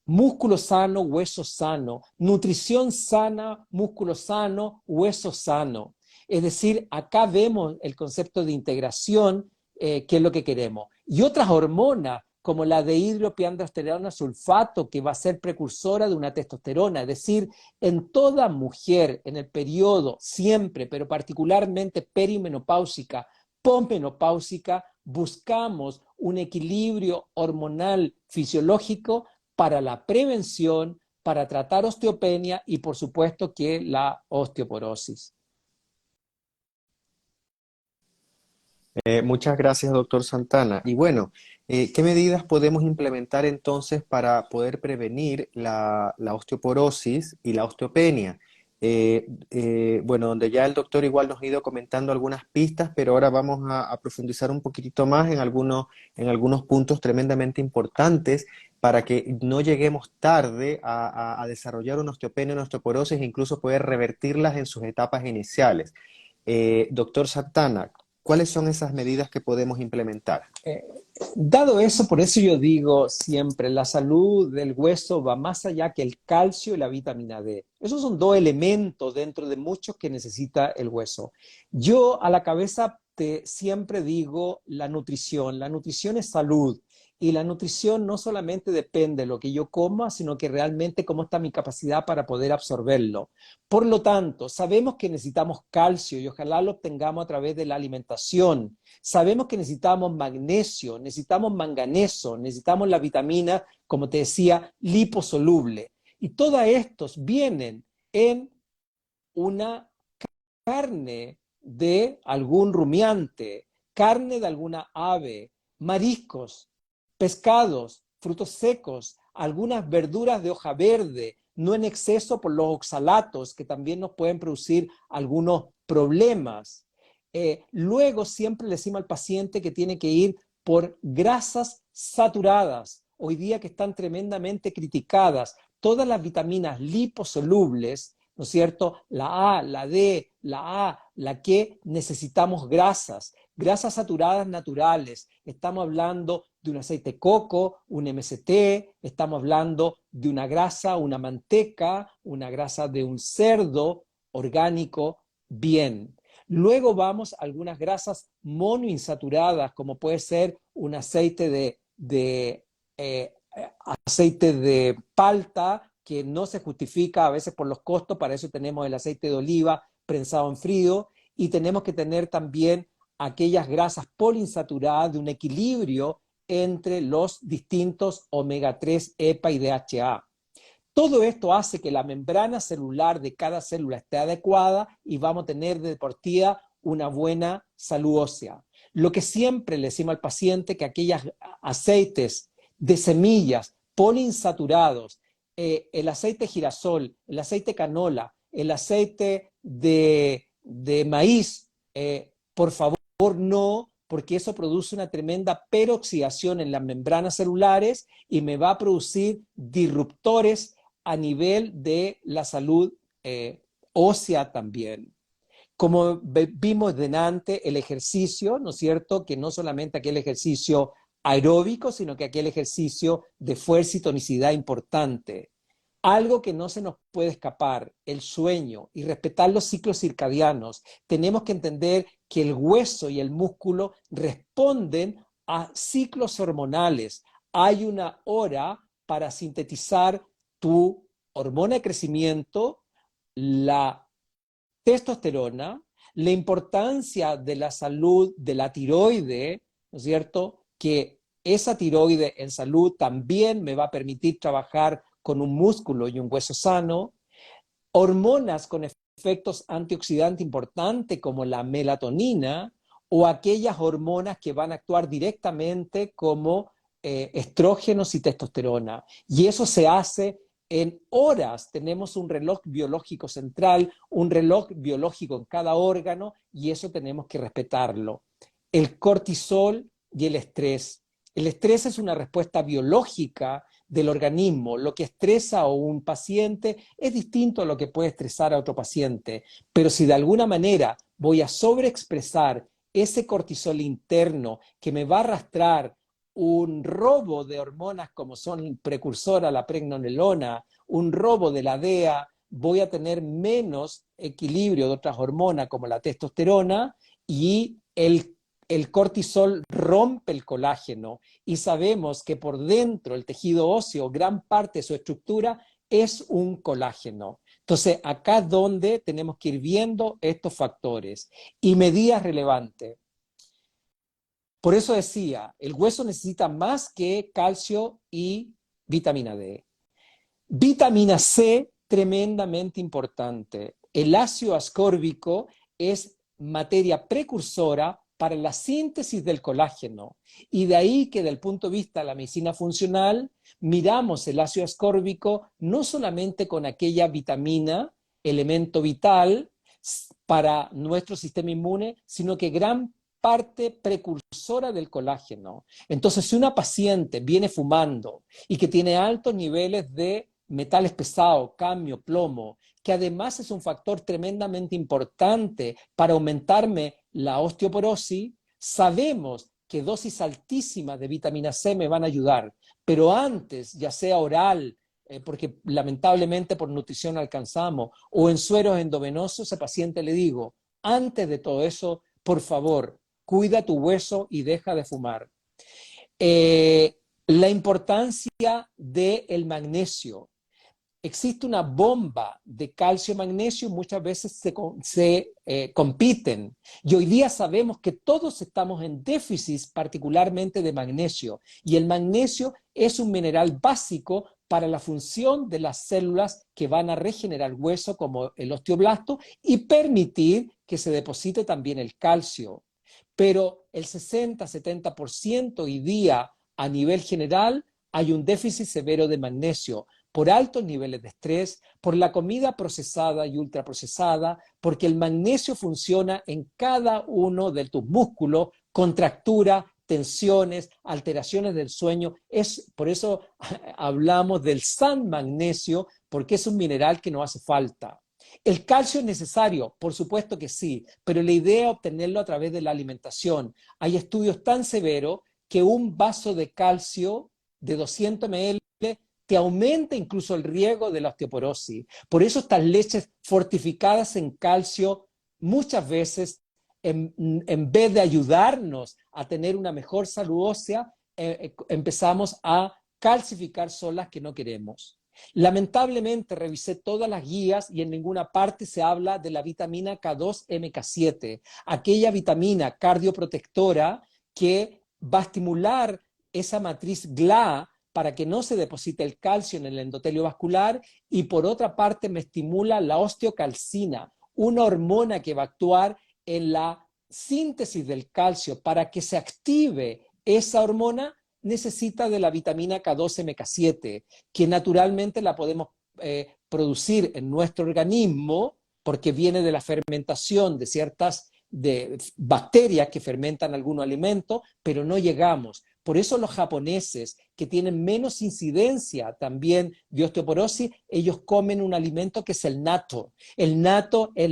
músculo sano, hueso sano, nutrición sana, músculo sano, hueso sano. Es decir, acá vemos el concepto de integración, que es lo que queremos. Y otras hormonas, como la de hidropiandrosterona sulfato, que va a ser precursora de una testosterona. Es decir, en toda mujer, en el periodo, siempre, pero particularmente perimenopáusica, posmenopáusica, buscamos un equilibrio hormonal fisiológico para la prevención, para tratar osteopenia y, por supuesto, que la osteoporosis. Muchas gracias, doctor Santana. Y bueno, ¿qué medidas podemos implementar entonces para poder prevenir la osteoporosis y la osteopenia? Bueno, donde ya el doctor igual nos ha ido comentando algunas pistas, pero ahora vamos a profundizar un poquitito más en algunos puntos tremendamente importantes para que no lleguemos tarde a desarrollar una osteopenia, una osteoporosis e incluso poder revertirlas en sus etapas iniciales. Doctor Santana, ¿cuáles son esas medidas que podemos implementar? Dado eso, por eso yo digo siempre, la salud del hueso va más allá que el calcio y la vitamina D. Esos son dos elementos dentro de muchos que necesita el hueso. Yo a la cabeza te siempre digo la nutrición. La nutrición es salud. Y la nutrición no solamente depende de lo que yo coma, sino que realmente cómo está mi capacidad para poder absorberlo. Por lo tanto, sabemos que necesitamos calcio y ojalá lo obtengamos a través de la alimentación. Sabemos que necesitamos magnesio, necesitamos manganeso, necesitamos la vitamina, como te decía, liposoluble. Y todos estos vienen en una carne de algún rumiante, carne de alguna ave, mariscos, pescados, frutos secos, algunas verduras de hoja verde, no en exceso por los oxalatos que también nos pueden producir algunos problemas. Luego siempre le decimos al paciente que tiene que ir por grasas saturadas, hoy día que están tremendamente criticadas, todas las vitaminas liposolubles, ¿no es cierto? La A, la D, la A, la Q, necesitamos grasas, grasas saturadas naturales. Estamos hablando de un aceite de coco, un MCT, estamos hablando de una grasa, una manteca, una grasa de un cerdo orgánico, bien. Luego vamos a algunas grasas monoinsaturadas, como puede ser un aceite aceite de palta, que no se justifica a veces por los costos, para eso tenemos el aceite de oliva prensado en frío, y tenemos que tener también aquellas grasas poliinsaturadas de un equilibrio entre los distintos omega 3, EPA y DHA. Todo esto hace que la membrana celular de cada célula esté adecuada y vamos a tener de partida una buena salud ósea. Lo que siempre le decimos al paciente que aquellos aceites de semillas poliinsaturados, el aceite de girasol, el aceite de canola, el aceite de maíz, por favor no, porque eso produce una tremenda peroxidación en las membranas celulares y me va a producir disruptores a nivel de la salud ósea también. Como vimos delante, el ejercicio, ¿no es cierto? Que no solamente aquel ejercicio aeróbico, sino que aquel ejercicio de fuerza y tonicidad importante. Algo que no se nos puede escapar, el sueño y respetar los ciclos circadianos. Tenemos que entender que el hueso y el músculo responden a ciclos hormonales. Hay una hora para sintetizar tu hormona de crecimiento, la testosterona, la importancia de la salud de la tiroide, ¿no es cierto? Que esa tiroide en salud también me va a permitir trabajar con un músculo y un hueso sano, hormonas con efectos antioxidantes importantes como la melatonina o aquellas hormonas que van a actuar directamente como estrógenos y testosterona. Y eso se hace en horas. Tenemos un reloj biológico central, un reloj biológico en cada órgano y eso tenemos que respetarlo. El cortisol y el estrés. El estrés es una respuesta biológica del organismo. Lo que estresa a un paciente es distinto a lo que puede estresar a otro paciente. Pero si de alguna manera voy a sobreexpresar ese cortisol interno que me va a arrastrar un robo de hormonas como son precursora a la pregnenolona, un robo de la DEA, voy a tener menos equilibrio de otras hormonas como la testosterona y el cortisol rompe el colágeno y sabemos que por dentro el tejido óseo, gran parte de su estructura es un colágeno. Entonces, acá donde tenemos que ir viendo estos factores y medidas relevantes. Por eso decía, el hueso necesita más que calcio y vitamina D. Vitamina C, tremendamente importante. El ácido ascórbico es materia precursora para la síntesis del colágeno. Y de ahí que, desde el punto de vista de la medicina funcional, miramos el ácido ascórbico no solamente con aquella vitamina, elemento vital para nuestro sistema inmune, sino que gran parte precursora del colágeno. Entonces, si una paciente viene fumando y que tiene altos niveles de metales pesados, cadmio, plomo, que además es un factor tremendamente importante para aumentarme la osteoporosis, sabemos que dosis altísimas de vitamina C me van a ayudar, pero antes, ya sea oral, porque lamentablemente por nutrición alcanzamos, o en sueros endovenosos, a ese paciente le digo, antes de todo eso, por favor, cuida tu hueso y deja de fumar. La importancia del magnesio. Existe una bomba de calcio-magnesio, muchas veces se compiten. Y hoy día sabemos que todos estamos en déficit, particularmente de magnesio. Y el magnesio es un mineral básico para la función de las células que van a regenerar hueso, como el osteoblasto, y permitir que se deposite también el calcio. Pero el 60-70% hoy día a nivel general hay un déficit severo de magnesio por altos niveles de estrés, por la comida procesada y ultraprocesada, porque el magnesio funciona en cada uno de tus músculos, contractura, tensiones, alteraciones del sueño. Por eso hablamos del san magnesio, porque es un mineral que nos hace falta. ¿El calcio es necesario? Por supuesto que sí, pero la idea es obtenerlo a través de la alimentación. Hay estudios tan severos que un vaso de calcio de 200 ml te aumenta incluso el riesgo de la osteoporosis. Por eso estas leches fortificadas en calcio muchas veces, en vez de ayudarnos a tener una mejor salud ósea, empezamos a calcificar son las que no queremos. Lamentablemente revisé todas las guías y en ninguna parte se habla de la vitamina K2-MK7, aquella vitamina cardioprotectora que va a estimular esa matriz GLA para que no se deposite el calcio en el endotelio vascular y por otra parte me estimula la osteocalcina, una hormona que va a actuar en la síntesis del calcio. Para que se active esa hormona necesita de la vitamina K2-MK7, que naturalmente la podemos producir en nuestro organismo porque viene de la fermentación de ciertas bacterias que fermentan algunos alimentos, pero no llegamos. Por eso los japoneses, que tienen menos incidencia también de osteoporosis, ellos comen un alimento que es el natto. El natto es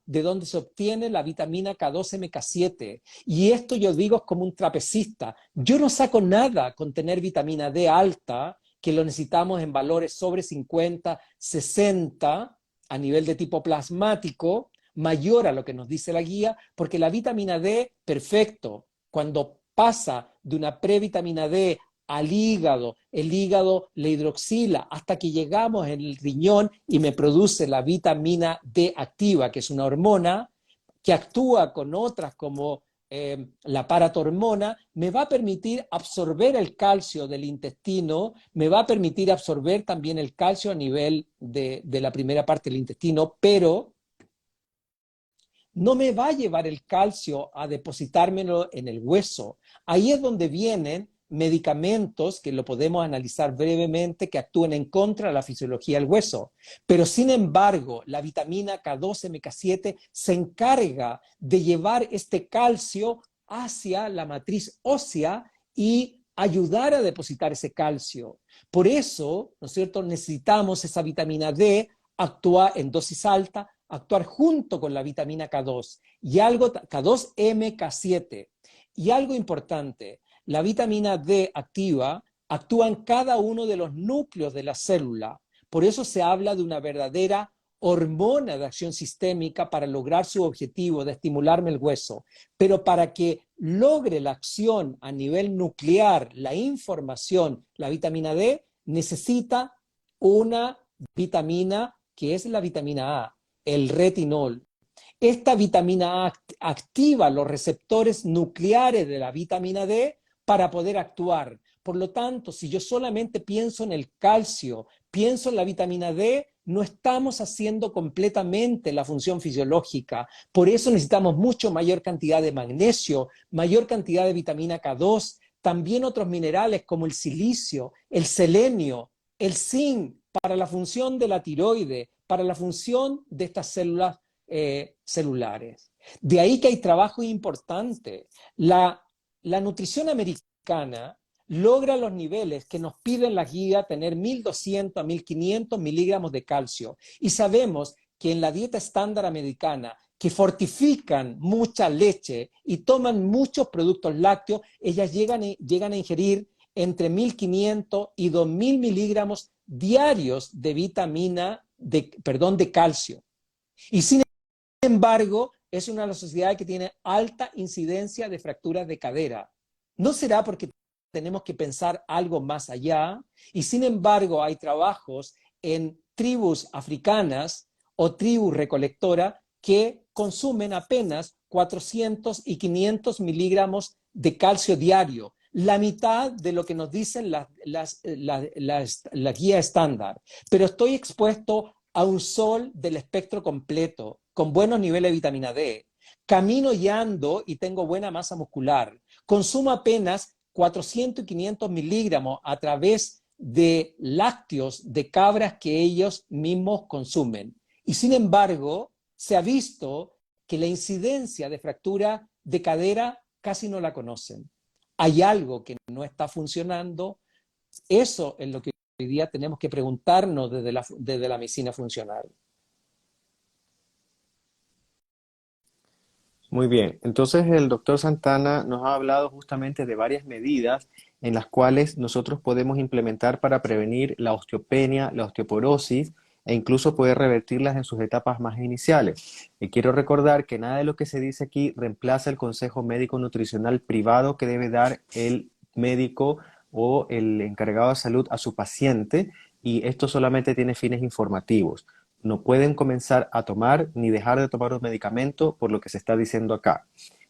de donde se obtiene la vitamina K2-MK7. Y esto yo digo es como un trapecista. Yo no saco nada con tener vitamina D alta, que lo necesitamos en valores sobre 50, 60 a nivel de tipo plasmático, mayor a lo que nos dice la guía, porque la vitamina D, perfecto, cuando pasa de una previtamina D al hígado, el hígado le hidroxila hasta que llegamos en el riñón y me produce la vitamina D activa, que es una hormona que actúa con otras como la paratormona, me va a permitir absorber el calcio del intestino, me va a permitir absorber también el calcio a nivel de la primera parte del intestino, pero no me va a llevar el calcio a depositármelo en el hueso. Ahí es donde vienen medicamentos que lo podemos analizar brevemente que actúan en contra de la fisiología del hueso. Pero sin embargo, la vitamina K2, MK7 se encarga de llevar este calcio hacia la matriz ósea y ayudar a depositar ese calcio. Por eso, ¿no es cierto?, necesitamos esa vitamina D actuar en dosis alta, actuar junto con la vitamina K2 y algo K2M, K7. Y algo importante, la vitamina D actúa en cada uno de los núcleos de la célula. Por eso se habla de una verdadera hormona de acción sistémica para lograr su objetivo de estimularme el hueso. Pero para que logre la acción a nivel nuclear, la información, la vitamina D necesita una vitamina que es la vitamina A, el retinol. Esta vitamina A activa los receptores nucleares de la vitamina D para poder actuar. Por lo tanto, si yo solamente pienso en el calcio, pienso en la vitamina D, no estamos haciendo completamente la función fisiológica. Por eso necesitamos mucho mayor cantidad de magnesio, mayor cantidad de vitamina K2, también otros minerales como el silicio, el selenio, el zinc, para la función de la tiroide, para la función de estas células celulares. De ahí que hay trabajo importante. La nutrición americana logra los niveles que nos piden la guía, tener 1.200 a 1.500 miligramos de calcio. Y sabemos que en la dieta estándar americana, que fortifican mucha leche y toman muchos productos lácteos, ellas llegan a ingerir entre 1.500 y 2.000 miligramos diarios de de calcio. Y sin embargo, es una de las sociedades que tiene alta incidencia de fracturas de cadera. ¿No será porque tenemos que pensar algo más allá? Y sin embargo, hay trabajos en tribus africanas o tribus recolectoras que consumen apenas 400 y 500 miligramos de calcio diario, la mitad de lo que nos dicen la guía estándar. Pero estoy expuesto a un sol del espectro completo, con buenos niveles de vitamina D. Camino y ando y tengo buena masa muscular. Consumo apenas 400 y 500 miligramos a través de lácteos de cabras que ellos mismos consumen. Y sin embargo, se ha visto que la incidencia de fractura de cadera casi no la conocen. Hay algo que no está funcionando. Eso es lo que hoy día tenemos que preguntarnos desde la medicina funcional. Muy bien, entonces el doctor Santana nos ha hablado justamente de varias medidas en las cuales nosotros podemos implementar para prevenir la osteopenia, la osteoporosis e incluso poder revertirlas en sus etapas más iniciales. Y quiero recordar que nada de lo que se dice aquí reemplaza el consejo médico nutricional privado que debe dar el médico o el encargado de salud a su paciente, y esto solamente tiene fines informativos. No pueden comenzar a tomar ni dejar de tomar un medicamento por lo que se está diciendo acá.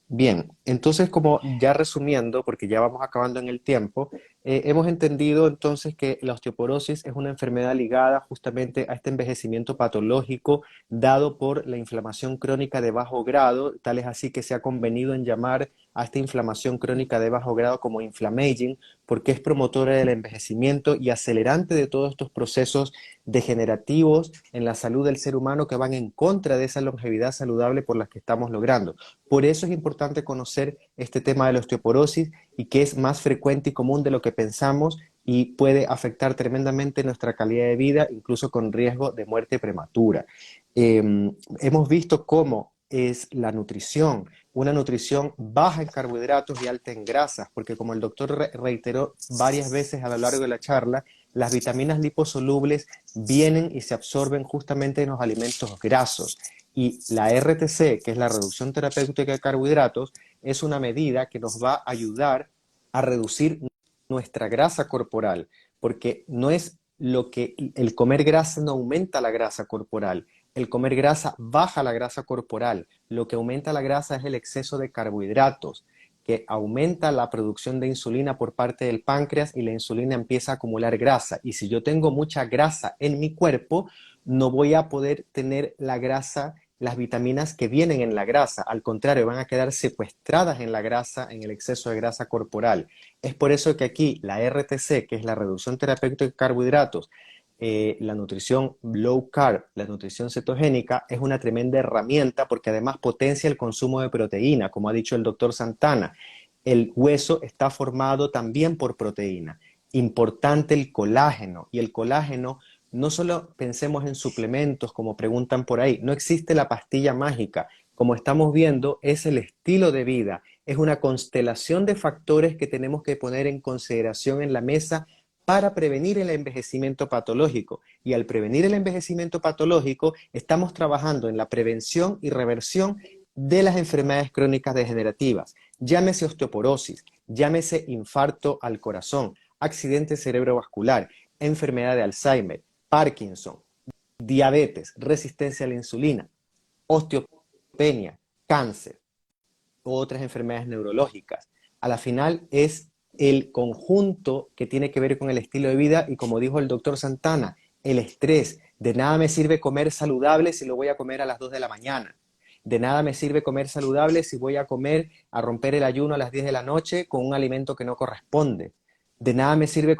Bien, entonces como ya resumiendo, porque ya vamos acabando en el tiempo, hemos entendido entonces que la osteoporosis es una enfermedad ligada justamente a este envejecimiento patológico dado por la inflamación crónica de bajo grado, tal es así que se ha convenido en llamar a esta inflamación crónica de bajo grado como inflammaging, porque es promotora del envejecimiento y acelerante de todos estos procesos degenerativos en la salud del ser humano que van en contra de esa longevidad saludable por la que estamos logrando. Por eso es importante conocer este tema de la osteoporosis y que es más frecuente y común de lo que pensamos y puede afectar tremendamente nuestra calidad de vida, incluso con riesgo de muerte prematura. Hemos visto cómo es la nutrición, una nutrición baja en carbohidratos y alta en grasas, porque como el doctor reiteró varias veces a lo largo de la charla, las vitaminas liposolubles vienen y se absorben justamente en los alimentos grasos. Y la RTC, que es la reducción terapéutica de carbohidratos, es una medida que nos va a ayudar a reducir nuestra grasa corporal, porque no es lo que el comer grasa no aumenta la grasa corporal, el comer grasa baja la grasa corporal, lo que aumenta la grasa es el exceso de carbohidratos, que aumenta la producción de insulina por parte del páncreas y la insulina empieza a acumular grasa. Y si yo tengo mucha grasa en mi cuerpo, no voy a poder tener la grasa las vitaminas que vienen en la grasa. Al contrario, van a quedar secuestradas en la grasa, en el exceso de grasa corporal. Es por eso que aquí la RTC, que es la reducción terapéutica de carbohidratos, la nutrición low carb, la nutrición cetogénica, es una tremenda herramienta porque además potencia el consumo de proteína, como ha dicho el doctor Santana. El hueso está formado también por proteína. Importante el colágeno, y el colágeno no solo pensemos en suplementos como preguntan por ahí, no existe la pastilla mágica. Como estamos viendo, es el estilo de vida, es una constelación de factores que tenemos que poner en consideración en la mesa para prevenir el envejecimiento patológico. Y al prevenir el envejecimiento patológico, estamos trabajando en la prevención y reversión de las enfermedades crónicas degenerativas, llámese osteoporosis, llámese infarto al corazón, accidente cerebrovascular, enfermedad de Alzheimer, Parkinson, diabetes, resistencia a la insulina, osteopenia, cáncer u otras enfermedades neurológicas. A la final es el conjunto que tiene que ver con el estilo de vida y, como dijo el doctor Santana, el estrés. De nada me sirve comer saludable si lo voy a comer a las 2 de la mañana. De nada me sirve comer saludable si voy a comer, a romper el ayuno a las 10 de la noche con un alimento que no corresponde. De nada me sirve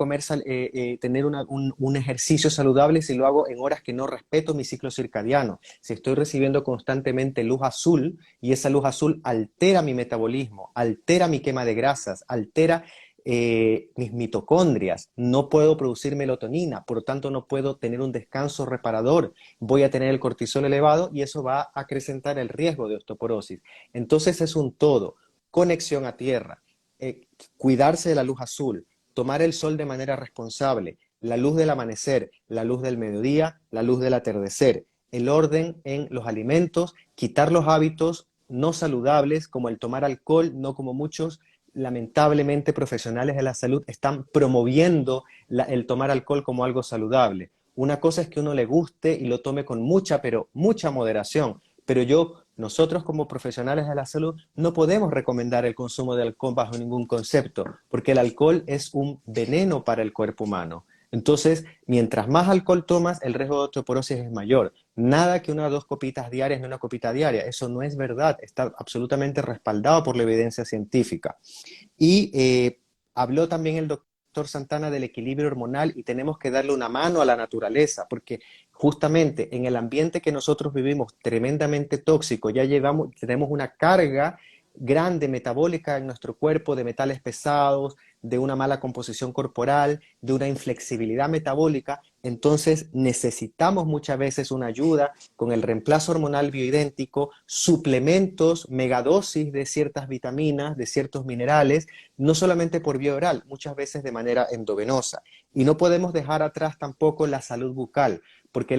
tener un ejercicio saludable si lo hago en horas que no respeto mi ciclo circadiano. Si estoy recibiendo constantemente luz azul y esa luz azul altera mi metabolismo, altera mi quema de grasas, altera mis mitocondrias, no puedo producir melatonina, por lo tanto no puedo tener un descanso reparador, voy a tener el cortisol elevado y eso va a acrecentar el riesgo de osteoporosis. Entonces es un todo, conexión a tierra, cuidarse de la luz azul, tomar el sol de manera responsable, la luz del amanecer, la luz del mediodía, la luz del atardecer, el orden en los alimentos, quitar los hábitos no saludables como el tomar alcohol, no como muchos lamentablemente profesionales de la salud están promoviendo el tomar alcohol como algo saludable. Una cosa es que uno le guste y lo tome con mucha, pero mucha moderación, pero nosotros como profesionales de la salud no podemos recomendar el consumo de alcohol bajo ningún concepto, porque el alcohol es un veneno para el cuerpo humano. Entonces, mientras más alcohol tomas, el riesgo de osteoporosis es mayor. Nada que una o dos copitas diarias ni una copita diaria. Eso no es verdad. Está absolutamente respaldado por la evidencia científica. Y habló también el doctor Santana del equilibrio hormonal y tenemos que darle una mano a la naturaleza, porque justamente en el ambiente que nosotros vivimos tremendamente tóxico, tenemos una carga grande metabólica en nuestro cuerpo de metales pesados, de una mala composición corporal, de una inflexibilidad metabólica. Entonces necesitamos muchas veces una ayuda con el reemplazo hormonal bioidéntico, suplementos, megadosis de ciertas vitaminas, de ciertos minerales, no solamente por vía oral, muchas veces de manera endovenosa. Y no podemos dejar atrás tampoco la salud bucal, porque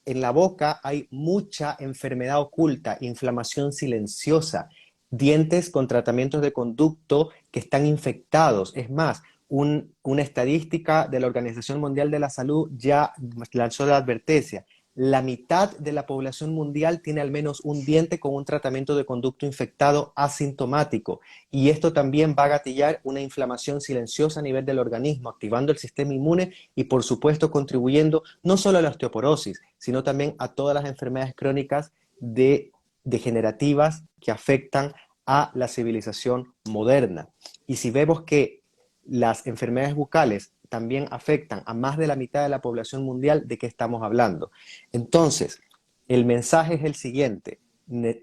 en la boca hay mucha enfermedad oculta, inflamación silenciosa, dientes con tratamientos de conducto que están infectados. Es más, una estadística de la Organización Mundial de la Salud ya lanzó la advertencia. La mitad de la población mundial tiene al menos un diente con un tratamiento de conducto infectado asintomático. Y esto también va a gatillar una inflamación silenciosa a nivel del organismo, activando el sistema inmune y, por supuesto, contribuyendo no solo a la osteoporosis, sino también a todas las enfermedades crónicas degenerativas que afectan a la civilización moderna. Y si vemos que las enfermedades bucales también afectan a más de la mitad de la población mundial, ¿de qué estamos hablando? Entonces, el mensaje es el siguiente: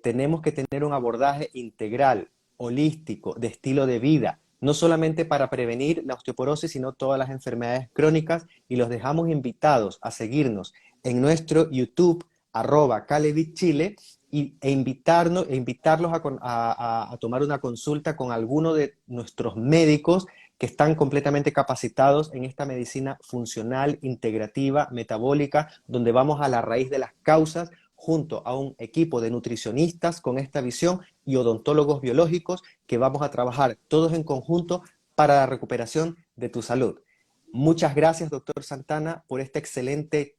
tenemos que tener un abordaje integral, holístico, de estilo de vida, no solamente para prevenir la osteoporosis, sino todas las enfermedades crónicas, y los dejamos invitados a seguirnos en nuestro YouTube, @CalevichChile, invitarlos a tomar una consulta con alguno de nuestros médicos que están completamente capacitados en esta medicina funcional, integrativa, metabólica, donde vamos a la raíz de las causas junto a un equipo de nutricionistas con esta visión y odontólogos biológicos que vamos a trabajar todos en conjunto para la recuperación de tu salud. Muchas gracias, doctor Santana, por esta excelente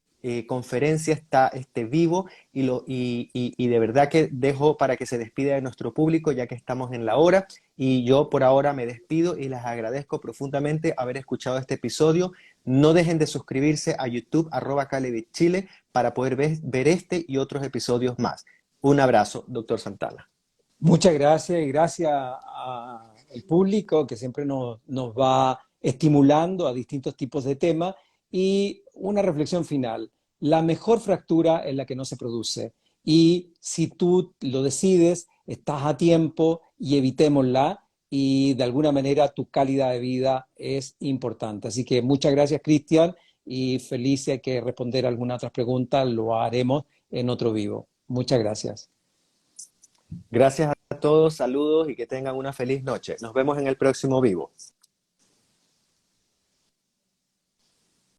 conferencia, este vivo, y de verdad que dejo para que se despida de nuestro público ya que estamos en la hora, y yo por ahora me despido y les agradezco profundamente haber escuchado este episodio. No dejen de suscribirse a YouTube @CalevichChile para poder ver este y otros episodios más. Un abrazo, doctor Santana. Muchas gracias y gracias al público que siempre nos va estimulando a distintos tipos de temas. Y una reflexión final. La mejor fractura es la que no se produce. Y si tú lo decides, estás a tiempo y evitémosla. Y de alguna manera tu calidad de vida es importante. Así que muchas gracias, Cristian, y feliz de que responder alguna otra pregunta lo haremos en otro vivo. Muchas gracias. Gracias a todos, saludos y que tengan una feliz noche. Nos vemos en el próximo vivo.